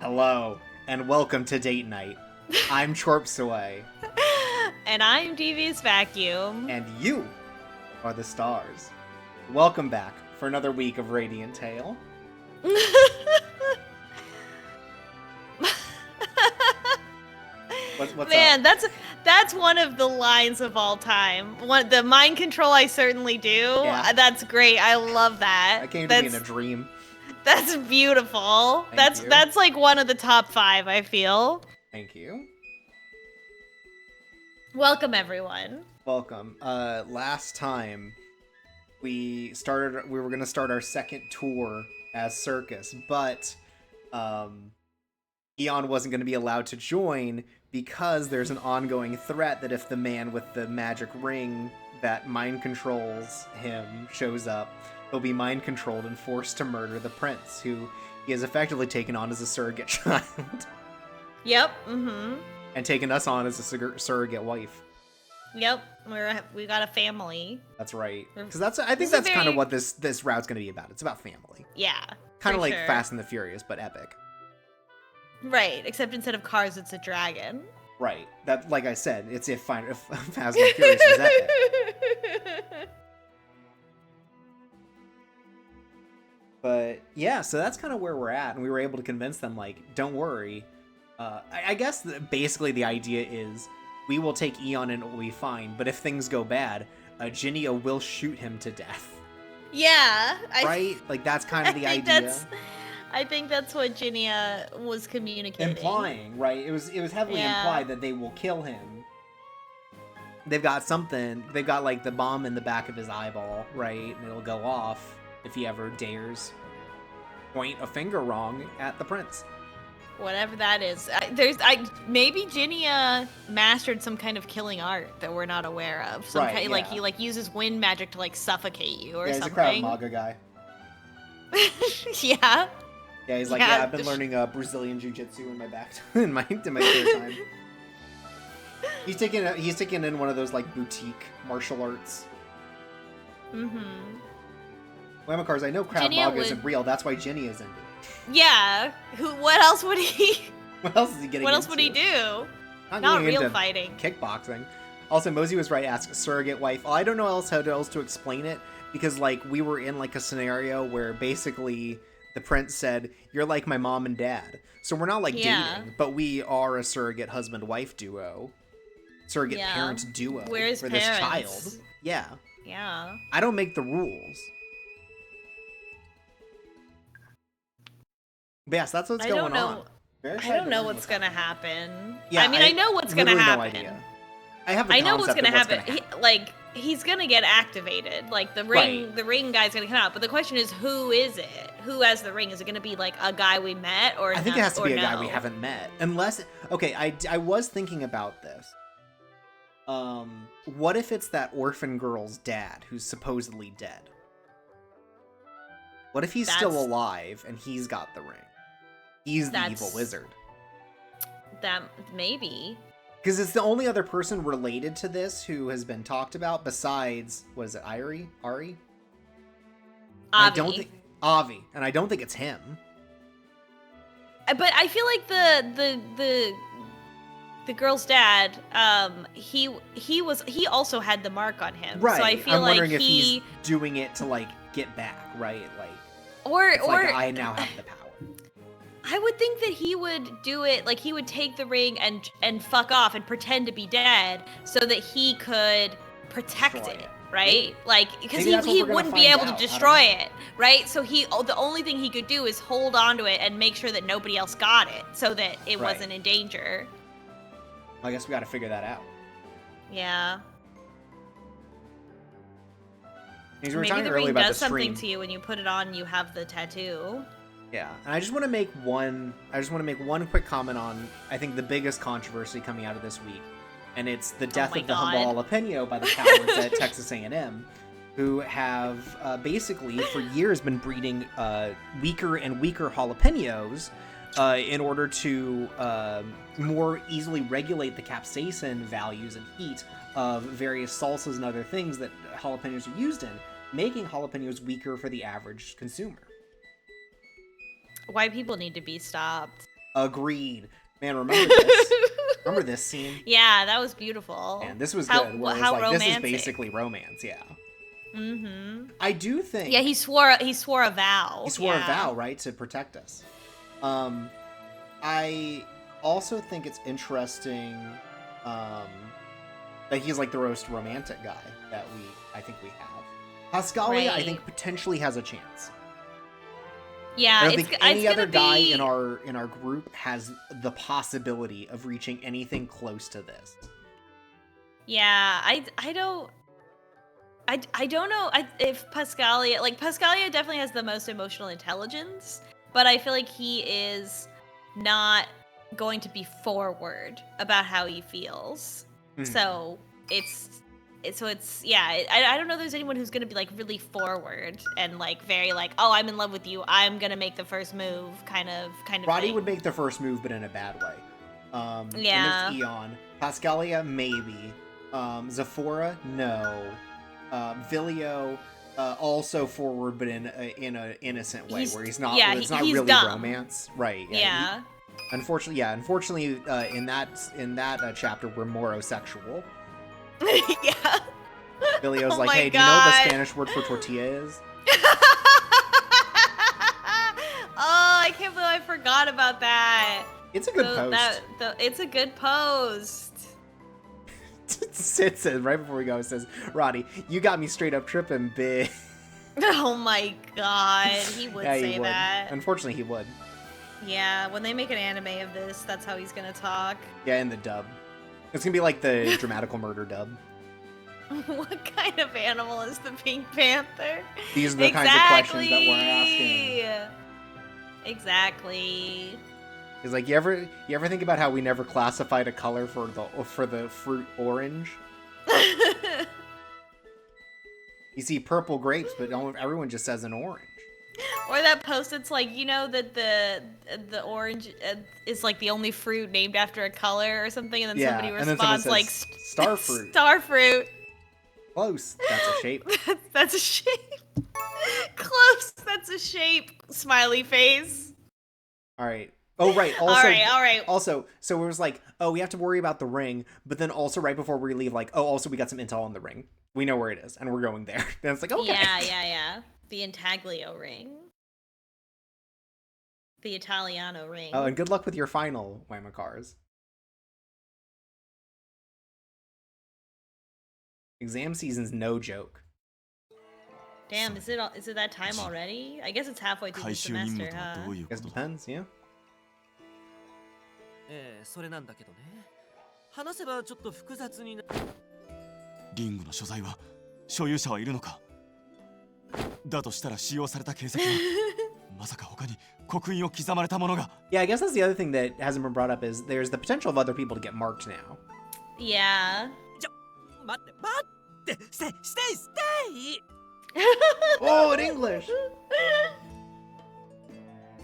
Hello, and welcome to Date Night. I'm Chorpsaway. And I'm Devious Vacuum. And you are the stars. Welcome back for another week of Radiant Tale. What's Man, up? that's one of the lines of all time. The mind control I certainly do. Yeah. That's great. I love that. That came to me in a dream. That's beautiful. Thank you. That's like one of the top 5, I feel. Thank you. Welcome, everyone. Welcome. Last time we were gonna start our second tour as CIRCUS, but Eon wasn't gonna be allowed to join because there's an ongoing threat that if the man with the magic ring that mind controls him shows up, he'll be mind controlled and forced to murder the prince, who he has effectively taken on as a surrogate child. Yep. Mm-hmm. And taken us on as a surrogate wife. Yep. We got a family. That's right. Because I think that's kind of what this route's going to be about. It's about family. Yeah. Kind of like sure. Fast and the Furious, but epic. Right. Except instead of cars, it's a dragon. Right. That, like I said, it's if Fast and the Furious is epic. But yeah, so that's kind of where we're at, and we were able to convince them, like, don't worry. I guess basically the idea is we will take Eon and it will be fine, but if things go bad, Ginnia will shoot him to death. Yeah. Right? Like, that's kind of the idea. I think that's what Ginnia was communicating. Implying, right? It was heavily implied that they will kill him. They've got like the bomb in the back of his eyeball, right? And it'll go off if he ever dares point a finger wrong at the prince. Whatever that is. Maybe Ginnia mastered some kind of killing art that we're not aware of. Like he uses wind magic to like suffocate you or something. Yeah, he's a Krav Maga guy. Yeah. Yeah, he's like, I've been learning Brazilian jiu-jitsu in my in my spare time. He's taking in one of those like boutique martial arts. Mm-hmm. Lamacars, I know Krav Maga isn't real. That's why Ginny is into it. Yeah. What else would he? What else is he getting? What else would he do? Not real fighting. Kickboxing. Also, Mosey was right. Ask surrogate wife. I don't know how else to explain it, because like we were in like a scenario where basically the prince said, "You're like my mom and dad." So we're not like dating, but we are a surrogate husband-wife duo, surrogate parent duo for this child. Yeah. Yeah. I don't make the rules. But yes, that's what's going on. I don't know what's gonna happen. Yeah, I mean, I know what's gonna happen. No idea. I know what's gonna happen. He's gonna get activated. Like the ring guy's gonna come out. But the question is, who is it? Who has the ring? Is it gonna be like a guy we met, or I think it has to be a guy we haven't met. Unless, okay, I was thinking about this. What if it's that orphan girl's dad who's supposedly dead? What if he's still alive and he's got the ring? He's the evil wizard. That maybe. Because it's the only other person related to this who has been talked about besides, what is it, Ari? Avi. Avi. And I don't think it's him. But I feel like the girl's dad, he also had the mark on him. Right. So I feel I'm wondering like if he's doing it to like get back, right? Like, or like I now have the power. I would think that he would do it, like he would take the ring and fuck off and pretend to be dead so that he could protect it, right? Like, because he wouldn't be able to destroy it, right? So the only thing he could do is hold on to it and make sure that nobody else got it so that it wasn't in danger. I guess we gotta figure that out. Yeah. Maybe the ring does something to you when you put it on and you have the tattoo. Yeah, and I just want to make one quick comment on, I think, the biggest controversy coming out of this week, and it's the death of the humble jalapeno by the cowards at Texas A&M, who have basically for years been breeding weaker and weaker jalapenos in order to more easily regulate the capsaicin values and heat of various salsas and other things that jalapenos are used in, making jalapenos weaker for the average consumer. Why people need to be stopped. Agreed. Man, remember this? Remember this scene? Yeah, that was beautiful. And this was good. Where How like, romantic. this is basically romance, yeah. Mm-hmm. I do think. Yeah, he swore a vow. He swore a vow, right, to protect us. I also think it's interesting that he's like the most romantic guy that I think we have. Pascalia, Right. I think potentially has a chance. Yeah, I don't think any other guy be... in our group has the possibility of reaching anything close to this. Yeah, I don't know if Pascalia definitely has the most emotional intelligence, but I feel like he is not going to be forward about how he feels. Mm-hmm. So it's I don't know if there's anyone who's gonna be like really forward and like very like, oh, I'm in love with you, I'm gonna make the first move kind of Roddy thing. would make the first move, but in a bad way. Yeah. And there's Eon. Pascalia, maybe. Zephora, no. Vilio, also forward, but in an innocent way, where he's not. It's not really dumb. Romance, right? Yeah. Unfortunately, in that chapter, we're morosexual. Yeah. Vilio's like, hey, God. do you know what the Spanish word for tortilla is? Oh, I can't believe I forgot about that. It's a good post. It's a good post. Sid says right before we go, it says, Roddy, you got me straight up tripping, big. Oh my god, he would say that. Unfortunately, he would. Yeah, when they make an anime of this, that's how he's gonna talk. Yeah, in the dub. It's gonna be like the Dramatical Murder dub. What kind of animal is the Pink Panther? These are the kinds of questions that we're asking. Exactly. He's like, you ever think about how we never classified a color for the fruit orange? You see purple grapes, but everyone just says an orange. Or that post, it's like, you know that the orange is like the only fruit named after a color or something, and then somebody responds like star fruit. Star fruit. Close. That's a shape. That's a shape. Close. That's a shape. Smiley face. All right. Oh, right. Also, all right. Also, so it was like, oh, we have to worry about the ring, but then also right before we leave, like, oh, also we got some intel on the ring. We know where it is, and we're going there. And it's like, okay. Yeah. The intaglio ring. The Italiano ring. Oh, and good luck with your final, Wamakars. Exam season's no joke. Damn, is it that time already? I guess it's halfway through the semester, huh? I guess it depends, yeah. それなんだけどね。話せばちょっと複雑にな。リングの所在は所有者はいるのか。だとしたら使用された形跡はまさか他に刻印を刻まれたものが。Yeah, I guess that's the other thing that hasn't been brought up is there's the potential of other people to get marked now. Yeah. 待って。Stay. Oh, in English.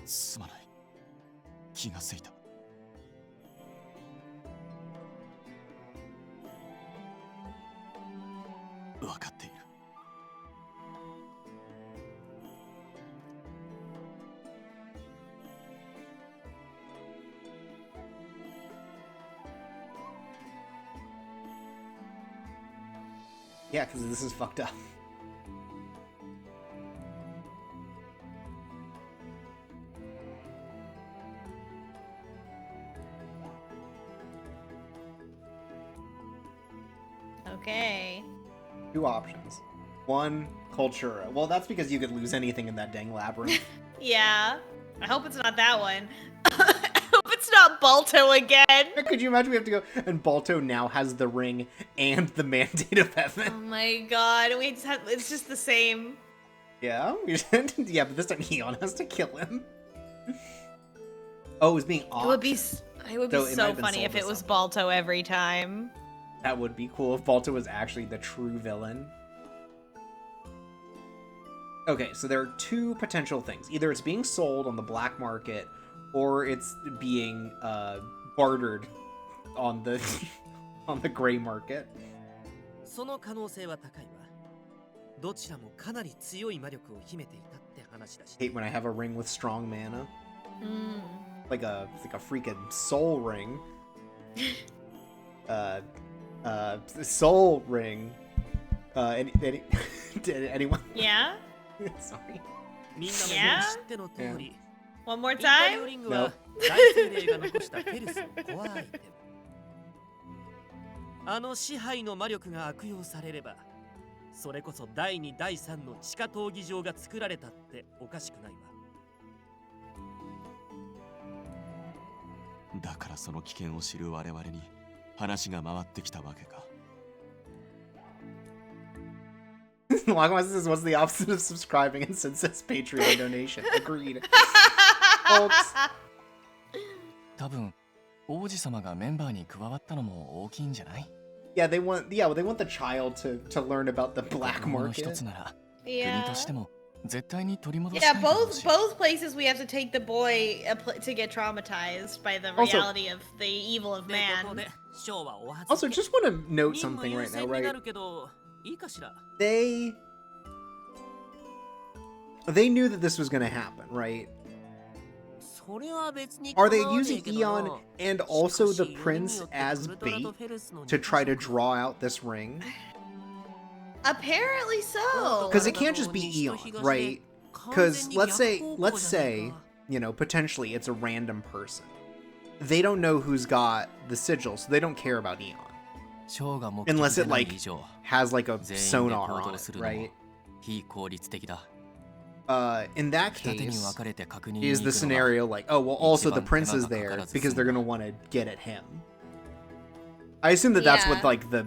すまない。気がついた。分かっている。Yeah, because this is fucked up. Okay. Two options. One, Cultura. Well, that's because you could lose anything in that dang labyrinth. Yeah. I hope it's not that one. I hope it's not Balto again. Could you imagine we have to go and Balto now has the ring and the mandate of heaven? Oh my god, it's just the same. Yeah, yeah, but this time Eon has to kill him. Oh, it was being off. It would be so funny if it was Balto every time. That would be cool if Balto was actually the true villain. Okay, so there are two potential things. Either it's being sold on the black market, or it's being bartered on the on the gray market. その可能性は高いわ。どちらもかなり強い魔力を秘めていたって話だし。 Hate when I have a ring with strong mana. like a freaking soul ring. Soul ring. Did anyone? Yeah? Sorry. Yeah? One more time? No. あの支配の魔力が悪用されれば、それこそ第2、第3の地下闘技場が作られたっておかしくないわ。だからその危険を知る我々に話が回ってきたわけか。Lagmas says, what's the opposite of subscribing? And says Patreon donation. Agreed. Folks. 多分王子様がメンバーに加わったのも大きいんじゃない？ Yeah, they want the child to learn about the black 子供の market. 一つなら Yeah. 国としても絶対に取り戻したい Yeah, だろう both し both places we have to take the boy to get traumatized by the Also- reality of the evil of man. Also, just want to note something right now, right? They knew that this was going to happen, right? Are they using Eon and also the prince as bait to try to draw out this ring? Apparently so. Because it can't just be Eon, right? Because let's say, you know, potentially it's a random person. They don't know who's got the sigil, so they don't care about Eon. ショーが目 Unless 的 it でない like 以上 has like a 全員で sonar 行 on 動す it, るのも right? 非効率的だ。 In that 二手に case, 分かれて確認に is 行 the くのが scenario like, oh, well, also the prince is there because they're gonna want to get at him. I assume that that's what Yeah. like the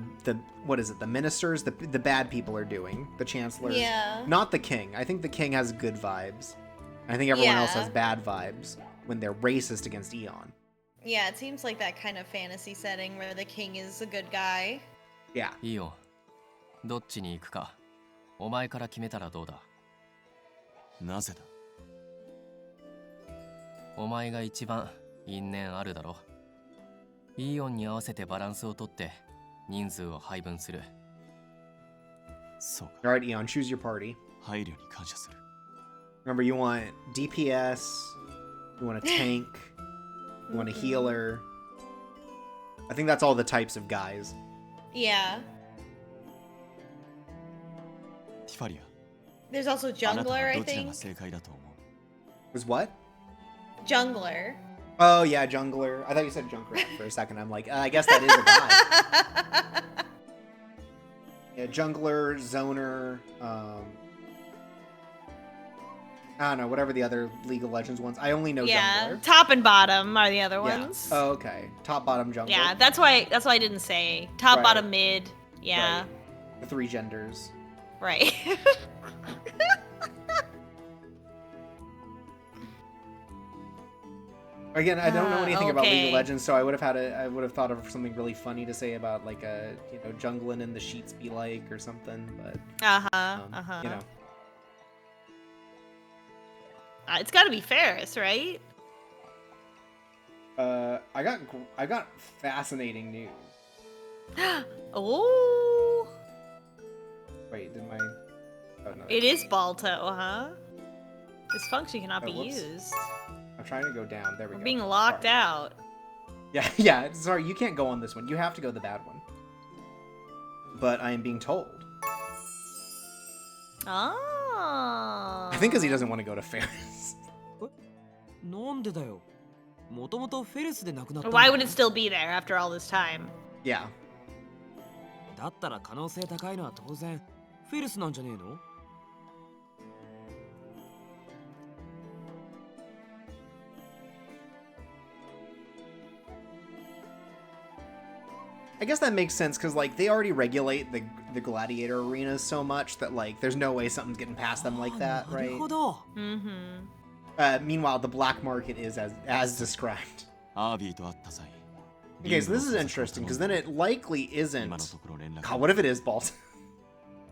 what is it? The ministers, the bad people are doing. The chancellor, Yeah. not the king. I think the king has good vibes. I think everyone else has Yeah. bad vibes when they're racist against Eon. Yeah, it seems like that kind of fantasy setting where the king is a good guy. Yeah. いいよ。どっちに行くかお前から決めたらどうだ？なぜだ？お前が一番因縁あるだろ。イオンに合わせてバランスをとって人数を配分する。そうか。 All right, Eon, choose your party. 配慮に感謝する。 Remember, you want DPS, you want a tank, you want a healer. I think that's all the types of guys. Yeah. ティファリア。 There's also あなたは jungler, I どちらが think. 正解だと思う？ Was what? Jungler. Oh yeah, jungler. I thought you said Junkrat for a second. I'm like, I guess that is a guy. Yeah, jungler, zoner. I don't know, whatever the other League of Legends ones. I only know Yeah. jungler. Top and bottom are the other Yeah. ones. Oh, okay. Top, bottom, jungler. Yeah, that's why I didn't say top, Right. bottom, mid. Yeah. Right. The three genders. Right. Again, I don't know anything about League okay. of Legends, so I would have thought of something really funny to say about like a jungling in the sheets be like or something, but you know. It's got to be Ferris, right? I got fascinating news. Oh. Wait, did my no. It is Balto, huh? This function cannot Oh, be whoops. used. I'm trying to go down. There we We're go. being locked Sorry. out. Yeah. Sorry, you can't go on this one. You have to go the bad one. But I am being told. Oh. I think because he doesn't want to go to Ferris. なんでだよ。もともとフェレスで亡くなったんだ Why would it still be there after all this time? Yeah. だったら可能性高いのは当然フェレスなんじゃねえの？ I guess that makes sense because like they already regulate the gladiator arenas so much that like there's no way something's getting past them like that, なる right? ほど。 Mm-hmm. Meanwhile, the black market is as described. アービーと会った際。 Okay, so this is interesting because then it likely 今の isn't. ところ連絡。 God, what if it is Balto?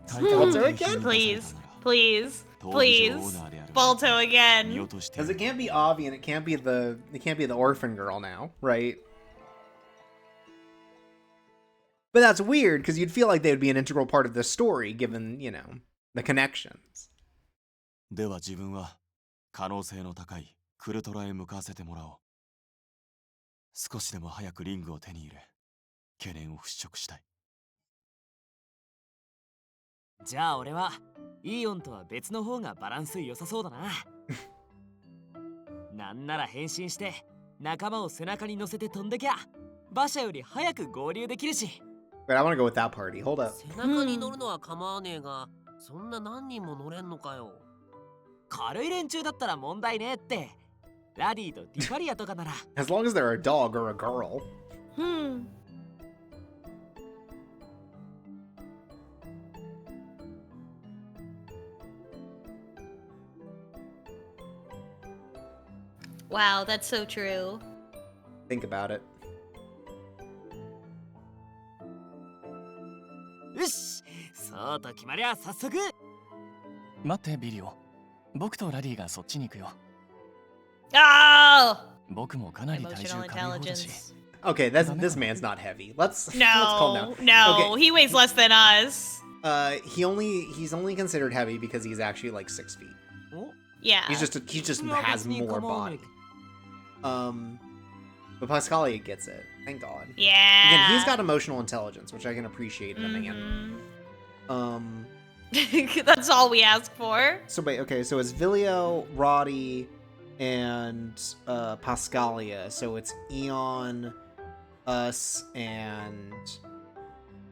大会の Balto 景品 again? に出された Please, なら please, 闘技場オ please. ーナーである Balto 見 again. 落として Because it can't be Avi and it can't be the orphan girl now, right? But that's weird because you'd feel like they would be an integral part of the story given, you know, the connections. では自分は可能性の高いクルトラへ向かわせてもらおう。少しでも早くリングを手に入れ、懸念を払拭したい。じゃあ俺はイーオンとは別の方がバランス良さそうだな。なんなら変身して仲間を背中に乗せて飛んできゃ馬車より早く合流できるし。 Wait, I want to go with that party. Hold up. 背中に乗るのは構わねえが、そんな何人も乗れんのかよ。軽い連中だったら問題ねえって。ラディとティファリアとかなら。 As long as they're a dog or a girl. Wow, that's so true. Think about it. よし、そうと決まりゃ早速。待ってビリオ、僕とラディがそっちに行くよ。 Oh! 僕もかなり体重 Emotional 軽い方だし。 Okay, this man's not heavy. Let's calm down. No, Okay. he weighs less than us. He's only considered heavy because he's actually like 6 feet. Yeah. He just has more body. But Pascalia gets it. Thank God. Yeah. Again, he's got emotional intelligence, which I can appreciate in a man. That's all we ask for. So wait, okay, so it's Vilio, Roddy, and Pascalia. So it's Eon, us, and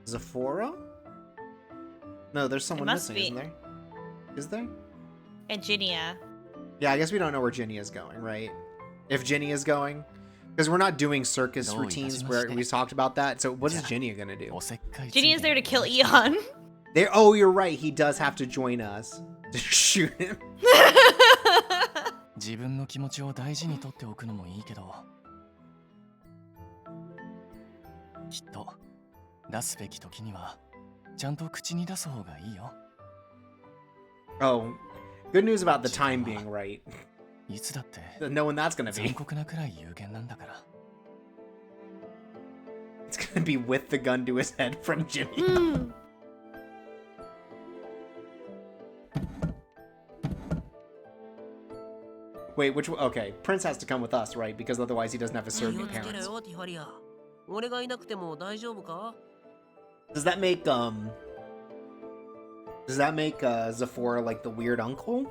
Zephora? No, there's someone must missing, be. isn't there? Is there? And Ginia. Yeah, I guess we don't know where Ginny is going, right? If Ginny is going. Because we're not doing circus No, routines that's where not- we talked about that. So what is Ginny gonna do? おせっかいつい Ginia で is there to kill Eon. Oh, you're right. He does have to join us to shoot him. 自分の気持ちを大事にとっておくのもいいけど、きっと出すべき時にはちゃんと口に出す方がいいよ。 Oh, good news about the time being right. いつだって Know when that's gonna 残 be. 酷なくらい有限なんだから。 It's gonna be with the gun to his head from Jimmy. Wait, which? Okay, Prince has to come with us, right? Because otherwise he doesn't have his 気を surrogate つけろ parents. よ、ティファリア。俺がいなくても大丈夫か？ Does that make Zephora like the weird uncle?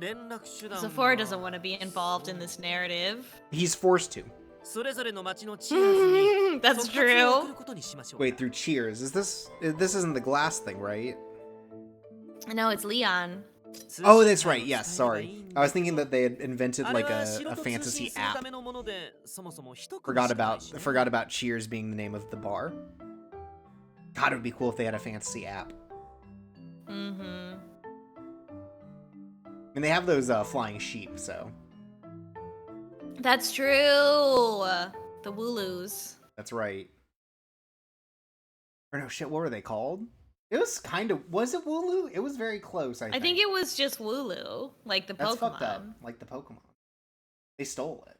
連絡手段は Zephora doesn't want to be involved in this narrative. He's forced to. それぞれの町のチーズに That's 即活を送 true. ることにしましょう。 Wait, through Cheers. This isn't the glass thing, right? No, it's Leon. Oh, that's right. Yes, sorry. I was thinking that they had invented like a fantasy app. Forgot about Cheers being the name of the bar. God, it would be cool if they had a fantasy app. Mm-hmm. I mean, they have those flying sheep, so That's true. The Wooloos. that's right. Or no, shit, what were they called? It was kind of... Was it Wooloo? It was very close, I think. I think it was just Wooloo, like the That's Pokemon. fucked up. Like the Pokemon. They stole it.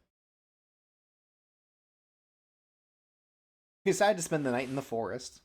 He decided to spend the night in the forest.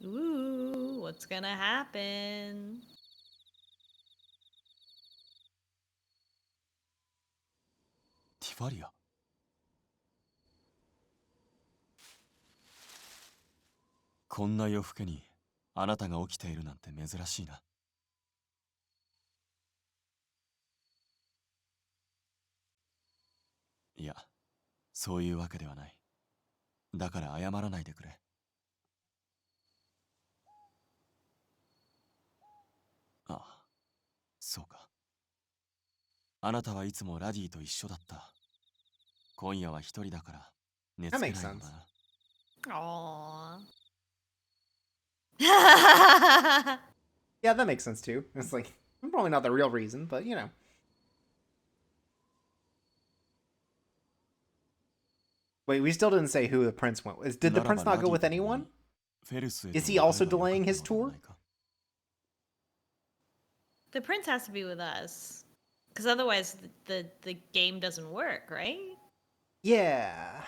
Ooh, what's gonna happen? ティファリア。こんな夜更けにあなたが起きているなんて珍しいな。いや、そういうわけではない。だから謝らないでくれ。ああ、そうか。あなたはいつもラディと一緒だった。今夜は一人だから寝つけないのだな。Aww. Yeah, that makes sense too. It's like, probably not the real reason, but you know. Wait, we still didn't say who the prince went with. Did the prince not go with anyone? Is he also delaying his tour? The prince has to be with us. Because otherwise the game doesn't work, right? Yeah.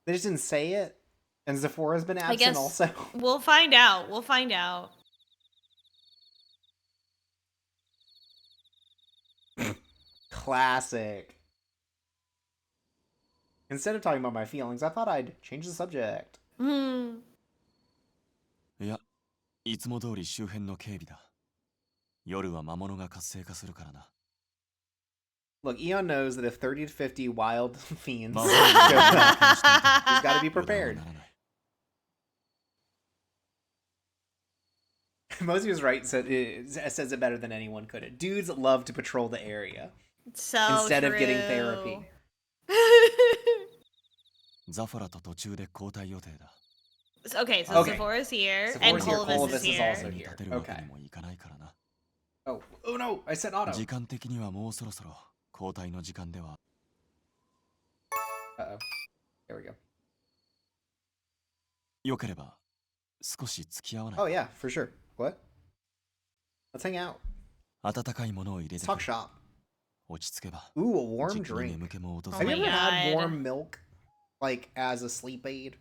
They just didn't say it. And Zephora's been I absent guess also. we'll find out. We'll find out. Classic. Instead of talking about my feelings, I thought I'd change the subject. いや、いつも通り周辺の警備だ。夜は魔物が活性化するからな。Look, Eon knows that if 30 to 50 wild fiends show up, he's got to be prepared. Mosey was right, says it better than anyone could. Dudes love to patrol the area. So instead true. of getting therapy. ザファラと途中で交代予定だ。Okay, so Okay. Sephora's here, Sephora's and here, Colvis is Colvis is here. also に here. 立てるわけ Okay. にもいかないからな。Oh no! I said auto. 時間的にはもうそろそろ交代の時間では。Uh-oh. There we go. よければ少し付き合わない。 Oh yeah, for sure. What? Let's hang out. 温かいものを入れ Let's て talk shop. 落ち着けば。 Ooh, a warm じっくり drink. 眠気も訪 Have れ you Oh ever my had God. warm milk, like as a sleep aid?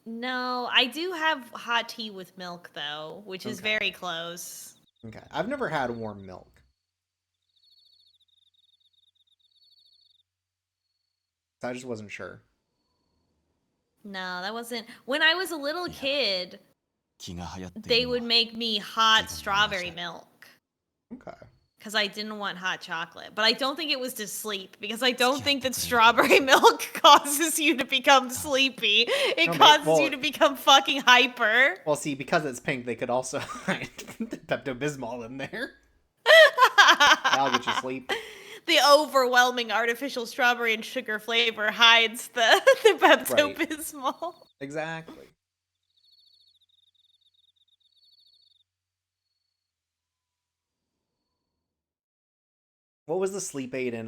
No, I do have hot tea with milk though, which is Okay. very close. Okay, I've never had warm milk. So I just wasn't sure. No, that wasn't. When I was a little Yeah. kid, 気が流行ってい they るのは would make me hot Give 'em strawberry that. milk Okay. because I didn't want hot chocolate. But I don't think it was to sleep because I don't Yeah, think that that's strawberry milk causes you to become sleepy. It No, causes well- you to become fucking hyper. Well, see, because it's pink, they could also hide Pepto-Bismol in there. That'll get you sleep. The overwhelming artificial strawberry and sugar flavor hides the Pepto Bismol. Exactly. What was the sleep aid in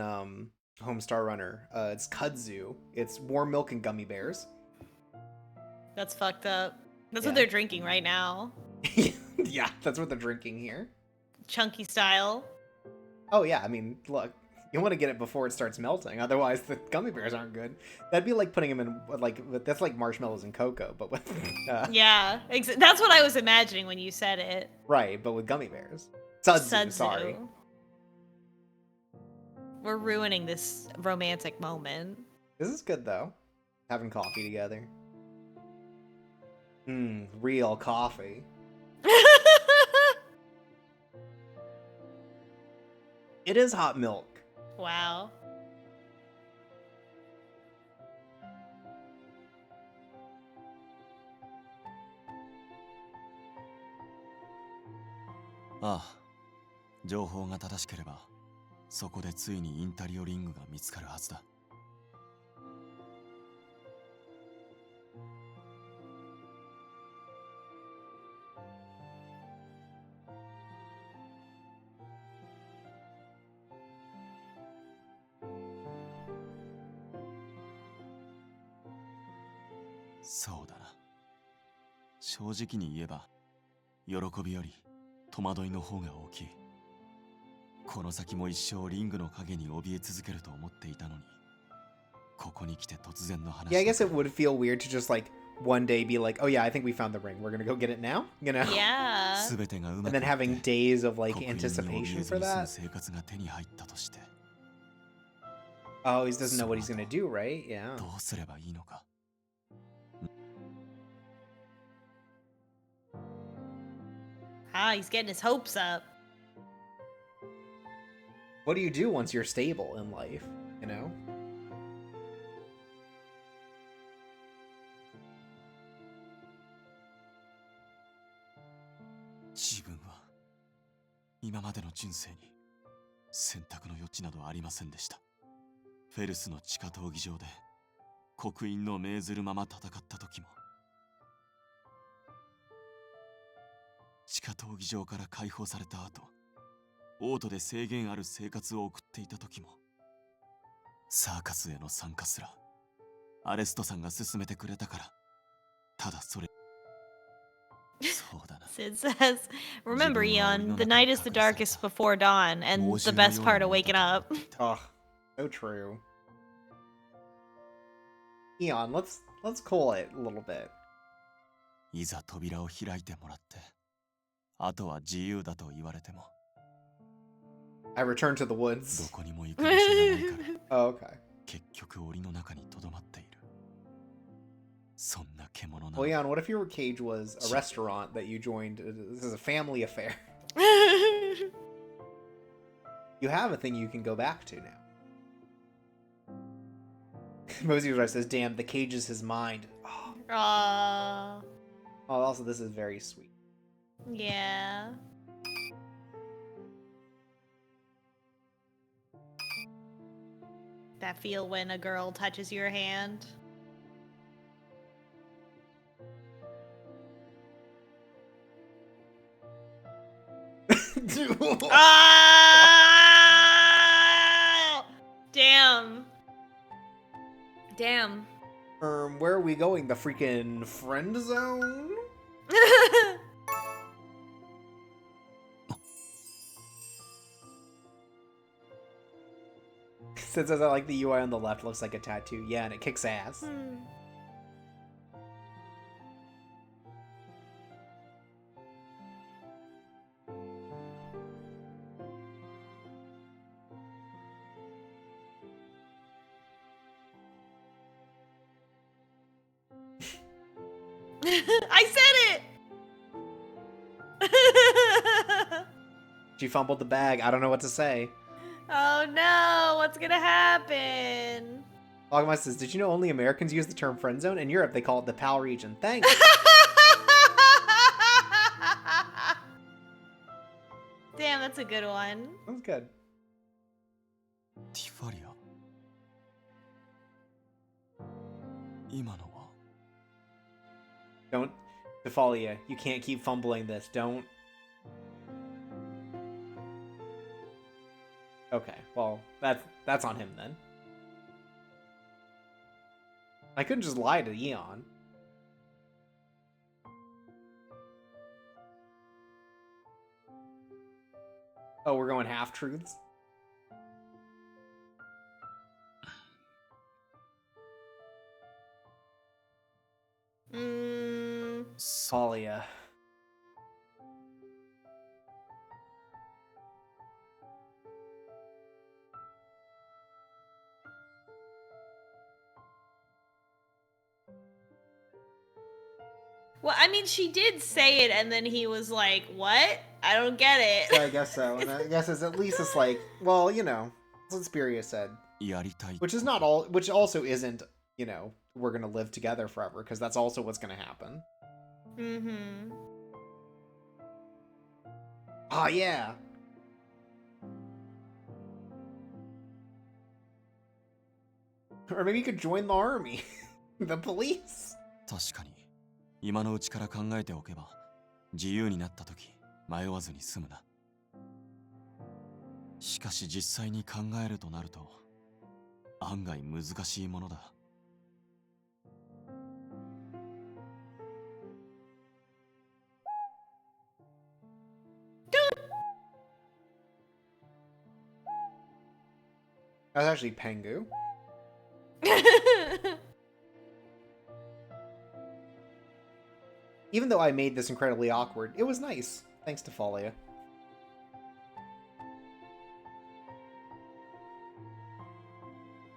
Homestar Runner? It's kudzu. It's warm milk and gummy bears. That's fucked up. That's Yeah. what they're drinking right now. Yeah, that's what they're drinking here. Chunky style. Oh yeah, I mean, look, you want to get it before it starts melting, otherwise the gummy bears aren't good. That'd be like putting them in that's like marshmallows and cocoa, but with Yeah, that's what I was imagining when you said it. right, but with gummy bears. Sudzu, Sudzu. sorry. We're ruining this romantic moment. This is good though. Having coffee together. Real coffee. It is hot milk. Wow.ああ、情報が正しければ、そこでついにインタリオリングが見つかるはずだ。そうだな。正直に言えば、喜びより戸惑いの方が大きい。この先も一生リングの影に怯え続けると思っていたのに、ここに来て突然の話。Yeah, I guess it would feel weird to just like one day be like, oh yeah, I think we found the ring. We're gonna go get it now, you know? Yeah. 全てがう And まく then having days of like 刻印に怯 anticipation えず for に済む that. 生活が手に入ったとして、 Oh, he doesn't know what he's gonna do, right? Yeah. どうすればいいのか。 Ah, he's getting his hopes up. What do you do once you're stable in life, you know? 自分は今までの人生に選択の余地などありませんでした。フェルスの地下闘技場で刻印の命ずるまま戦った時も、地下闘技場から解放された後、オートで制限ある生活を送っていた時も、サーカスへの参加すらアレストさんが勧めてくれたからただそれそうだな Sid says, "Remember, Eon, the night is the darkest before dawn, and the best part of waking up." Oh, so true. Eon, let's cool it a little bit. いざ扉を開いてもらってあとは自由だと言われても I return to the ど woods. こにも行く場所がないから Oh, okay. 結局檻の中にとどまっているそんな獣な Well, Eon, what if your cage was a restaurant that you joined? This is a family affair. You have a thing you can go back to now. Mosey says, "Damn, the cage is his mind." Oh, Aww. also, this is very sweet. Yeah. That feel when a girl touches your hand. Oh! Damn. Damn. Where are we going? The freaking friend zone? Since I like the UI on the left looks like a tattoo. Yeah, and it kicks ass. I said it! She fumbled the bag. I don't know what to say. Oh no, what's gonna happen? Ogma says, "Did you know only Americans use the term friend zone? In Europe, they call it the PAL region." Thanks. Damn, that's a good one. That was good. ティファリア今のは Don't, Tifalia, you can't keep fumbling this. Don't. Okay, well, that's on him then. I couldn't just lie to Eon. Oh, we're going half-truths? Tifalia. Well, I mean, she did say it, and then he was like, "What? I don't get it." Yeah, I guess so. And I guess it's at least it's like, well, you know, that's what Spiria said. やりたい Which is not all, which also isn't, you know, we're gonna live together forever, because that's also what's gonna happen. Mm-hmm. Ah, yeah. Or maybe you could join the army. The police. 確かに今のうちから考えておけば自由になった時迷わずに済むなしかし実際に考えるとなると案外難しいものだ That's actually Pengu. Even though I made this incredibly awkward, it was nice. Thanks to Tifalia.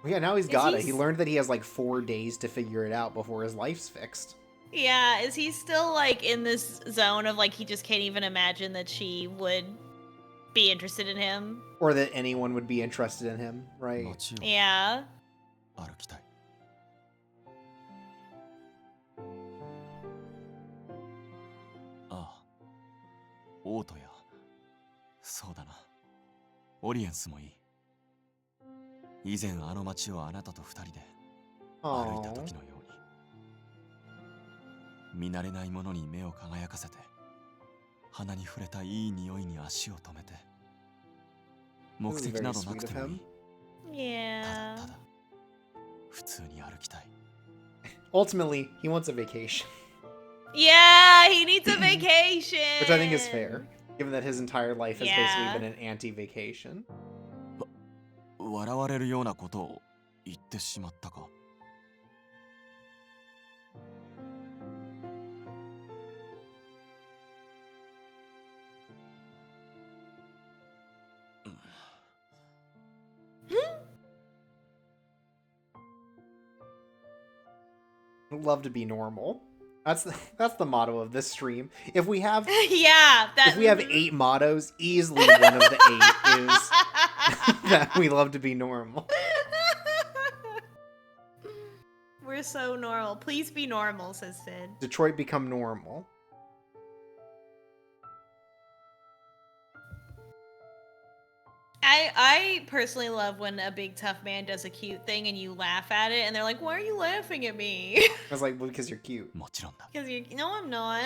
Well, yeah, now he's got it. He learned that he has like 4 days to figure it out before his life's fixed. Yeah, is he still like in this zone of like he just can't even imagine that she would be interested in him? Or that anyone would be interested in him, right? 街を Yeah. 歩きたいああオートやそうだなオリエンスもいい以前あの街をあなたと二人で歩いた Aww. 時のように見慣れないものに目を輝かせて鼻に触れたいい匂いに足を止めて目的などなくてもいい Yeah. ただただ普通に歩きたい Ultimately, he wants a vacation. Yeah, he needs a vacation. Which I think is fair, given that his entire life has basically Yeah. been an anti-vacation. 笑われるようなことを言ってしまったか。Love to be normal. That's the motto of this stream. If we have Yeah, if we have 8 mottos, easily one of the 8 is that we love to be normal. We're so normal. Please be normal, says Sid. Detroit become normal. I personally love when a big tough man does a cute thing and you laugh at it and they're like, "Why are you laughing at me?" I was like, well, because you're cute. もちろんだ。 Because you no, I'm not.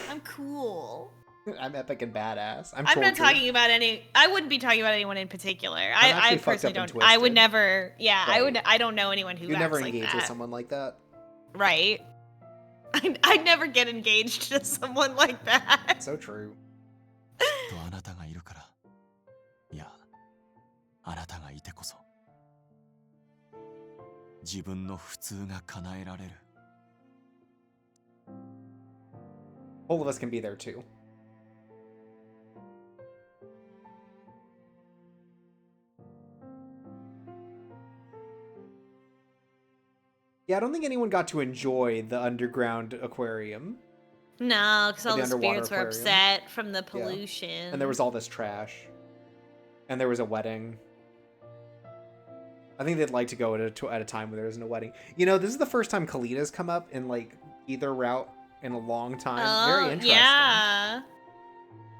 I'm cool. I'm epic and badass. I'm not tortured. talking about any. I wouldn't be talking about anyone in particular. I actually fucked personally up and don't. I would twisted. never. Yeah, I Right. would. I don't know anyone who You'd acts never like engage that. with someone like that. Right. I'd never get engaged to someone like that. So true. とあなたがいるから。いや、あなたがいてこそ。自分の普通が叶えられる。 All of us can be there too. Yeah, I don't think anyone got to enjoy the underground aquarium. No, because Or all the the underwater spirits were aquarium. upset from the pollution. And there was all this trash. And there was a wedding. I think they'd like to go at a time where there isn't a wedding. You know, this is the first time Kalita's come up in, like, either route in a long time. Very interesting. Yeah.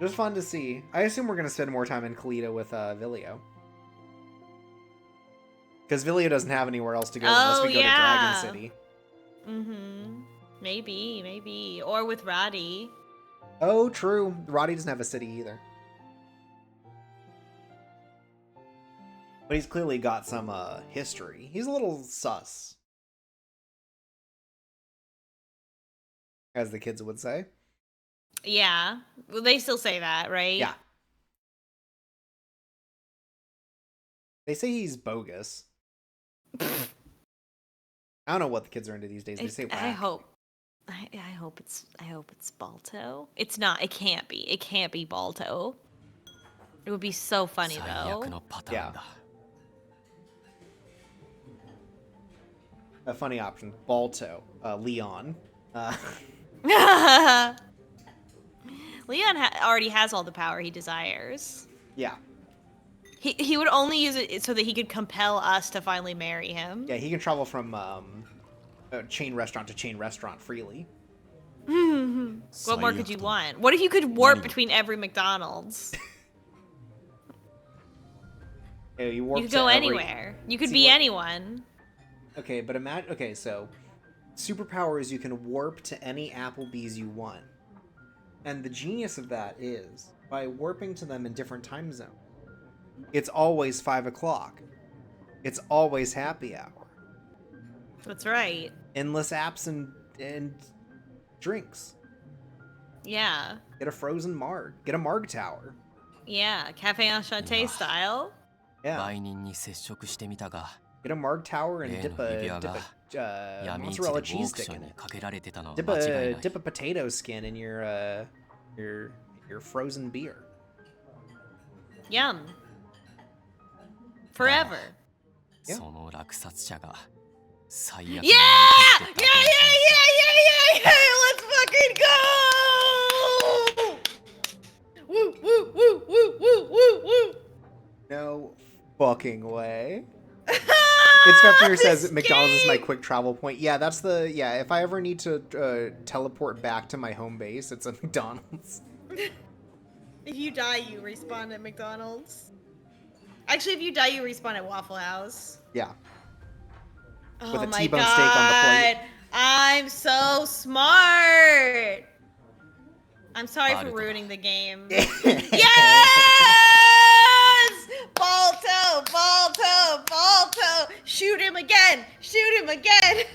Just fun to see. I assume we're going to spend more time in Kalita with Vilio. Because Vilio doesn't have anywhere else to go unless we go to Dragon City. Mm-hmm. Maybe. Or with Roddy. Oh, true. Roddy doesn't have a city either. But he's clearly got some history. He's a little sus. As the kids would say. Yeah. Well, they still say that, right? Yeah. They say he's bogus. I don't know what the kids are into these days. They say whack. I hope it's Balto. It's not. It can't be. It can't be Balto. It would be so funny 最 though. 悪のパターンだ。 A funny option. Balto. Leon. Leon already has all the power he desires. Yeah. He would only use it so that he could compel us to finally marry him. Yeah, he can travel from chain restaurant to chain restaurant freely. What more could you want? What if you could warp between every McDonald's? Yeah, you warp You could to go every- anywhere. You could See, be what- anyone. Okay, but imagine. Okay, so superpower is you can warp to any Applebee's you want, and the genius of that is by warping to them in different time zones. It's always 5 o'clock. It's always happy hour. That's right. Endless apps and drinks. Yeah. Get a frozen Marg. Get a Marg Tower. Yeah. Cafe Enchanté style. Yeah. 売人に接触してみたが、 Get a Marg Tower and 例 dip の a 指輪が mozzarella 闇市でオ cheese ークシ stick ョン in に it. かけられてたのは Dip 間違いな a い。 dip a potato skin in your frozen beer. Yum. Forever. Yeah. その落札者が最悪 Yeah! な Yeah, 相手 yeah, って yeah, yeah, yeah! Let's fucking go! Woo, woo, woo, woo, woo, woo, woo! No fucking way. It's Fefnir says This McDonald's is my game! quick travel point. Yeah, that's the if I ever need to teleport back to my home base, it's a McDonald's. If you die, you respawn at McDonald's. Actually, if you die, you respawn at Waffle House. Yeah. Oh With a my T-bone god! steak on the plate. I'm so smart. I'm sorry for Naruto. ruining the game. Yes! Balto! Balto! Balto! Shoot him again! Shoot him again!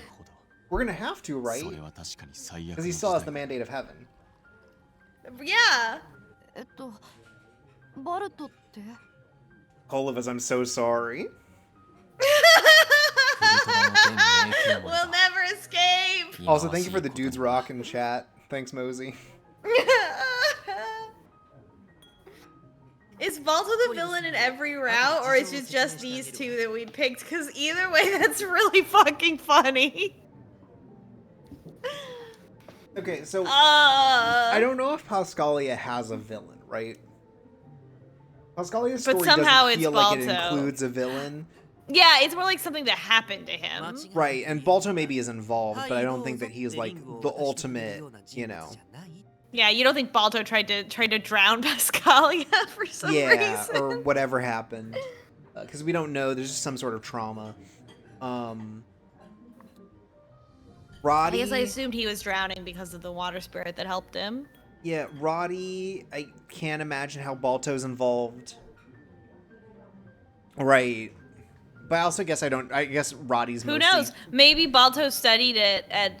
ほど We're gonna have to, right? それは確かに最悪 Because he の still has 事 the 態 mandate of heaven. Yeah. バルトって Olivas, I'm so sorry. ウルトラの全迷宮門 We'll だ never escape. 忌まわ Also, し thank い you for the ことに dudes rock in chat. Thanks, Mosey. Is Balto the villain in every route, or is it just these two that we picked? Because either way, that's really fucking funny. Okay, so I I don't know if Pascalia has a villain, right? Pascalia's But story somehow doesn't it's feel like it Balto. includes a villain. Yeah, it's more like something that happened to him. Right, and Balto maybe is involved, but I don't think that he's like the ultimate, you know. Yeah, you don't think Balto tried to drown Pascalia for some Yeah, reason? or whatever happened. Because we don't know, there's just some sort of trauma. I Roddy... guess I assumed he was drowning because of the water spirit that helped him. Yeah, Roddy, I can't imagine how Balto's involved. Right. But I also guess I guess Roddy's Who mostly... knows? Maybe Balto studied it at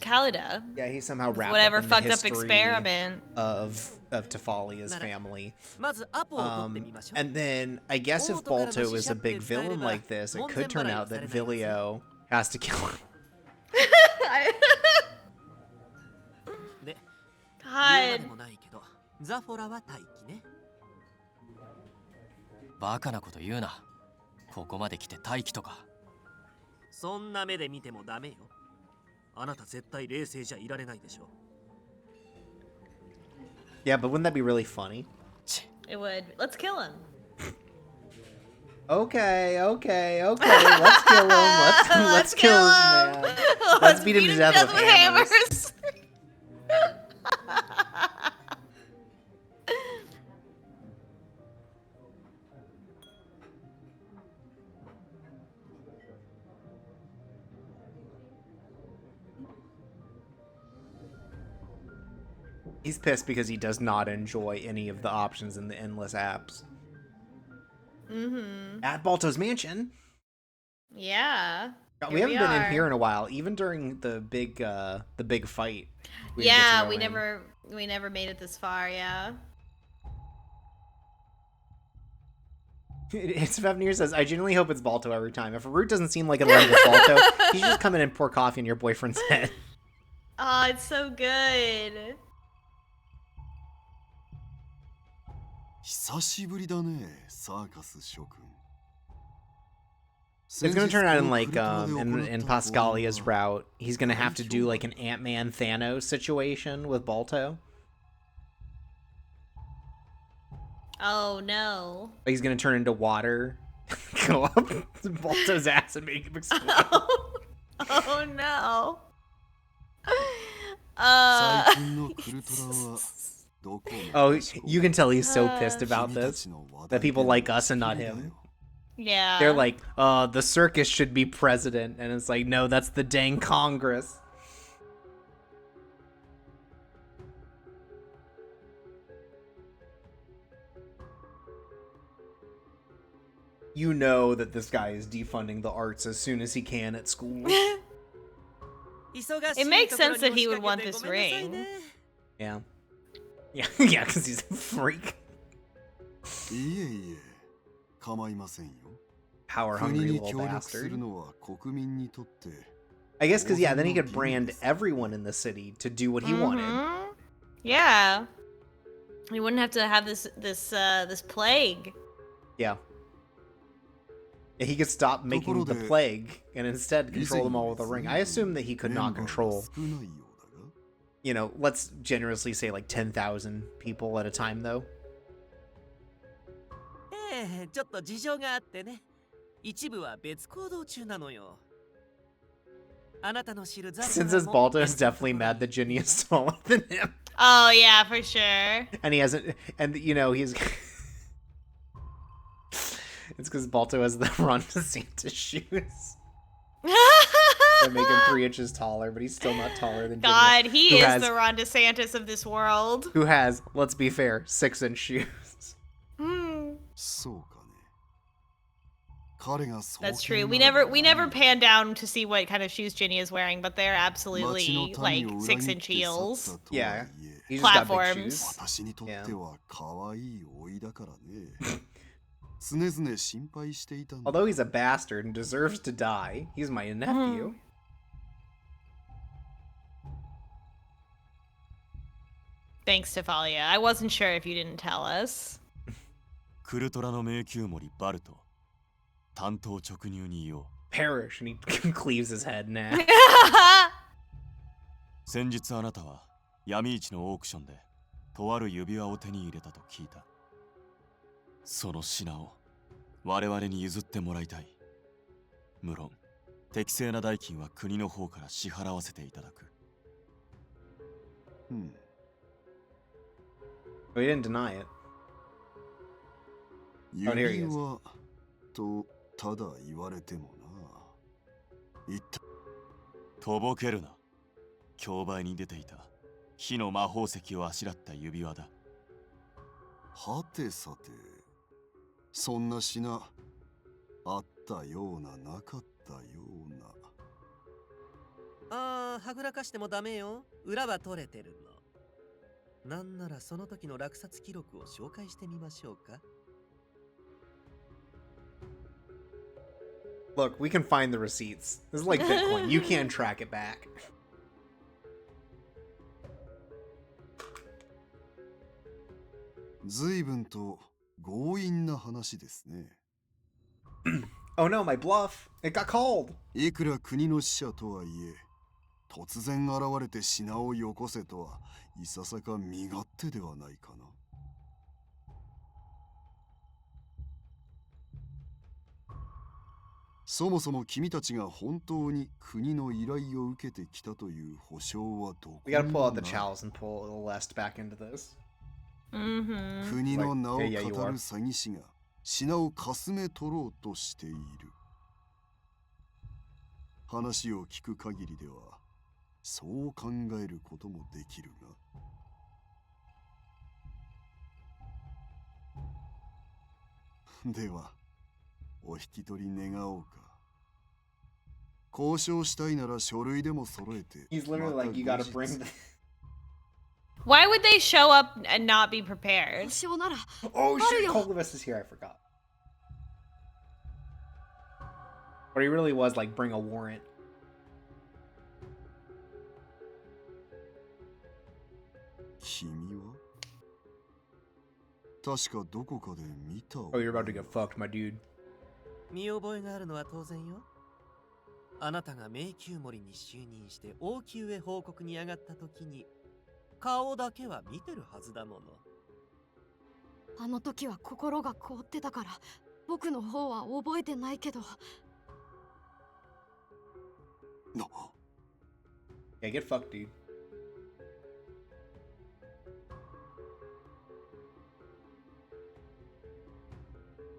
Calida. Yeah, he's somehow wrapped Whatever up in fucked the up history experiment. of Tifalia's family. まずアポを取ってみましょう。 And then I guess if Balto is a big villain like this, it could turn out that Villio has to kill him. で、言うま God. でもないけど、ザフォラは待機ね。バカなこと言うなここまで来て待機とかそんな目で見てもダメよ。あなた絶対冷静じゃいられないでしょ。 Yeah, but wouldn't that be really funny? It would. Let's kill him. Okay, okay, okay. Let's kill him. Let's kill this man. Let's beat him to death with hammers. He's pissed because he does not enjoy any of the options in the endless apps. Mm-hmm. At Balto's mansion. Yeah. We haven't been in here in a while, even during the big fight. We didn't get to Yeah, go we in. never made it this far, yeah. It's Fevnir says, I genuinely hope it's Balto every time. If a root doesn't seem like it'll end with Balto, he should just come in and pour coffee on your boyfriend's head. Oh, it's so good. 久しぶりだねサーカス諸君 It's gonna turn out in like in Pascalia's route, he's gonna have to do like an Ant-Man Thanos situation with Balto. Oh no. Like he's gonna turn into water, go up to Balto's ass and make him explode. Oh no. 最近のクルトラはどこま Oh, でしょう you can tell he's so pissed about 君た this. ちの話 That 題 people で like us and not 好きだよ him. Yeah. They're like, the circus should be president. And it's like, no, that's the dang Congress. You know that this guy is defunding the arts as soon as he can at school. It makes sense that he would want this ring. Yeah. Yeah, yeah, because he's a freak. いえいえ構いませんよ Power 国 hungry に little 協力す bastard. るのは国民にとって I guess because, yeah, then he could brand everyone in the city to do what he wanted. Mhm. Yeah. He wouldn't have to have this plague. Yeah. Yeah, he could stop making the plague and instead control them all with a ring. I assume that he could not control, 少ないようだが you know, let's generously say like 10,000 people at a time, though. ちょっと事情があってね。一部は別行動中なのよ。あなたの知るザフォ Since ラ his も Balto is definitely mad that Ginny is taller than him. Oh yeah, for sure. And he hasn't, and you know, he's. It's because Balto has the Ron DeSantis shoes. That make him 3 inches taller, but he's still not taller than Ginny. God, he Who is has- the Ron DeSantis of this world. Who has, let's be fair, 6-inch shoes. Hmm. そうかね That's true. We never pan down to see what kind of shoes Ginny is wearing, but they're absolutely like 6-inch heels. Yeah, he's just got big Platforms. shoes. 私にとっては可愛い老いだからね。常々心配していたんだ。 Although he's a bastard and deserves to die, he's my nephew. Thanks, Tifalia. I wasn't sure if you didn't tell us. クルトラの迷宮森バルト単刀直入に言おう。 Perish, and he cleaves his head. Nah. 先日あなたは闇市のオークションでとある指輪を手に入れたと聞いた。その品を我々に譲ってもらいたい。無論適正な代金は国の方から支払わせていただく。Oh, he didn't deny it. 指輪とただ言われてもな。言った。とぼけるな。競売に出ていた火の魔法石をあしらった指輪だ。はてさて、そんな品あったようななかったような。ああ、はぐらかしてもダメよ。裏は取れてるの。なんならその時の落札記録を紹介してみましょうか。Look, we can find the receipts. This is like Bitcoin. You can't track it back. 随分と強引な話ですね。Oh no, my bluff. It got called. いくら国の使者とはいえ、突然現れて品をよこせとはいささか身勝手ではないかな。そもそも君たちが本当に国の依頼を受けてきたという保証はどこ We gotta に pull も out the ない。 chalice and pull the Lest back into this. Mm-hmm. 国の名を語 Yeah, yeah, you る are. 詐欺師が品をかすめ取ろうとしている。話を聞く限りではそう考えることもできるが。ではお引き取り願おうか。交渉したいなら書類でも揃えて。 He's literally like, you gotta bring the... Why would they show up and not be prepared? Oh shit, Colgivus is here, I forgot. But he really was like, bring a warrant. 君は確かどこかで見た。 Oh, you're about to get fucked, my dude. 見覚えがあるのは当然よ。あなたが迷宮森に就任して王宮へ報告に上がった時に顔だけは見てるはずだもの。あの時は心が凍ってたから僕の方は覚えてないけど。な。 Yeah, get fucked, dude.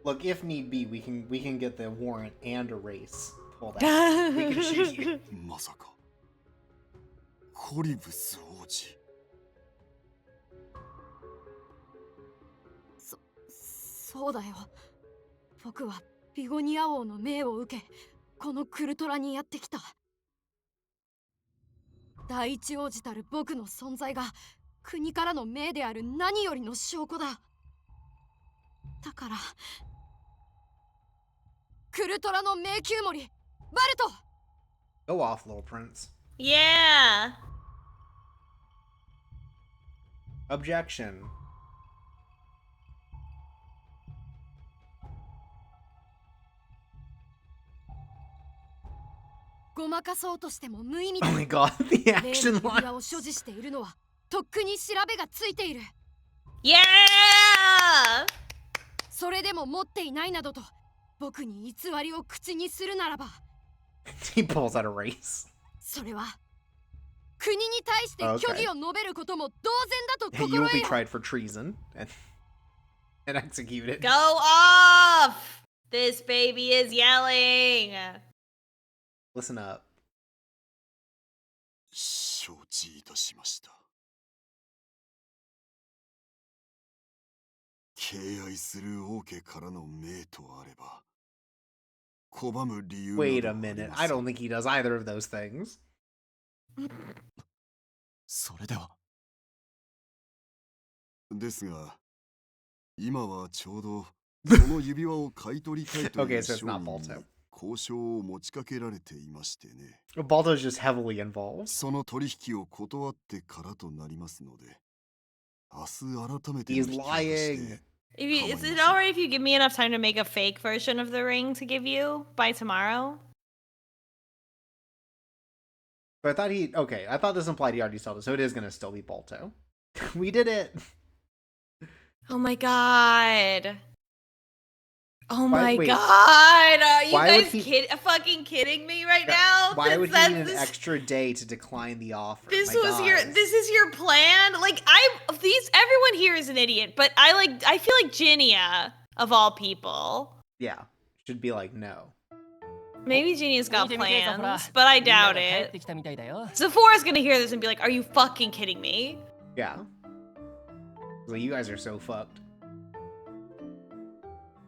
Look, if need be, we can get the warrant and erase. Pull that. We can shoot you. まさかコリブス王子。そうだよ。僕はビゴニア王の命を受け、このクルトラにやってきた。第一王子たる僕の存在が国からの命である何よりの証拠だ。だからクルトラの迷宮森バルト。 Go off, little prince. Yeah. Objection. ごまかそうとしても無意味 Oh だ。 my god, the 例 action の指 line. 輪を所持しているのはとっくに調べがついている。 Yeah. それでも持っていないなどと僕に偽りを口にするならば、 He pulls out a race. それは国に対して虚偽を述べることも同然だと You will 心 be 得よ。 tried for treason and executed. Go off. This baby is yelling. Listen up. 承知いたしました。敬愛する王家からの命とあれば拒む理由 Wait な a どあり minute. ま I せん don't think he does either of those things. それではですが、今はちょうどその指輪を買い取りたいとい Okay, う so it's 商 not 人に Balto. 交渉を持ちかけられていましてね。 Balto's just heavily involved. その取引を断ってからとなりますので、明日改めての He's 引き渡し lying. で Is it alright if you give me enough time to make a fake version of the ring to give you by tomorrow? But I thought I thought this implied he already sold it, so it is gonna still be Balto. We did it! Oh my god. Oh Why- my wait. god. Are you Why would guys fucking kidding me right Yeah, now? Why would he That's need an this- extra day to decline the offer? This My was guys. this is your plan? Like everyone here is an idiot, but I feel like Ginia of all people. Yeah. Should be like, no. Maybe Genia's got 見てみてザフラ plans, but I みんな doubt が帰っ it. てきたみたいだよ Sephora's gonna hear this and be like, are you fucking kidding me? Yeah. Like, you guys are so fucked.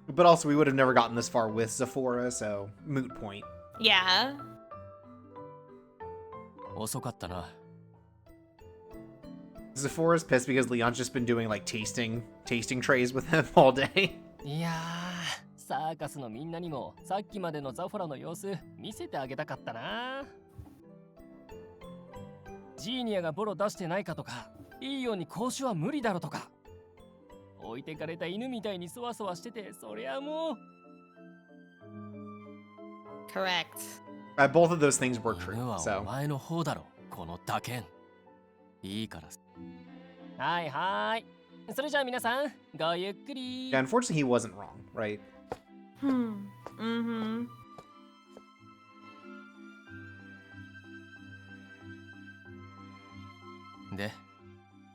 But also, we would have never gotten this far with Zephora, so moot point. Yeah. 遅かったな Zephora's pissed because Leon's just been doing like tasting trays with him all day. いやーサーカスのみんなにもさっきまでのザフォラの様子見せてあげたかったなジーニアがボロ出してないかとかいいように交渉は無理だろとか置いてかれた犬みたいにそわそわしててそりゃもう Correct. Both of those things were true, 犬はお so. 前の方だろこの打剣いいからはいはいそれじゃあ皆さんごゆっくり Yeah, unfortunately, he wasn't wrong, right? Mm-hmm. で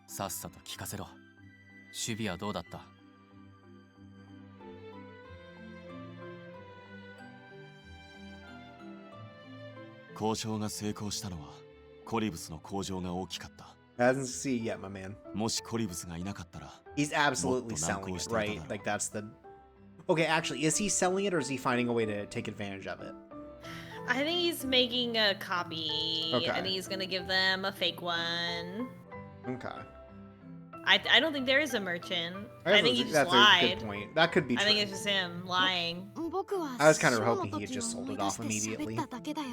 さっさと聞かせろ守備はどうだった交渉が成功したのはコリブスの向上が大きかった Hasn't succeeded yet, my man. もしコリブスがいなかったら He's absolutely selling it, right? Like, that's the. Okay, actually, is he selling it or is he finding a way to take advantage of it? I think he's making a copy Okay. and he's gonna give them a fake one. Okay. I don't think there is a merchant. That's I think he just that's a lied. good point. That could be I true. think it's just him lying. 僕は I was kind of ショーの hoping he had 時 just を sold 思い it 出 off して喋 immediately. っただけだよ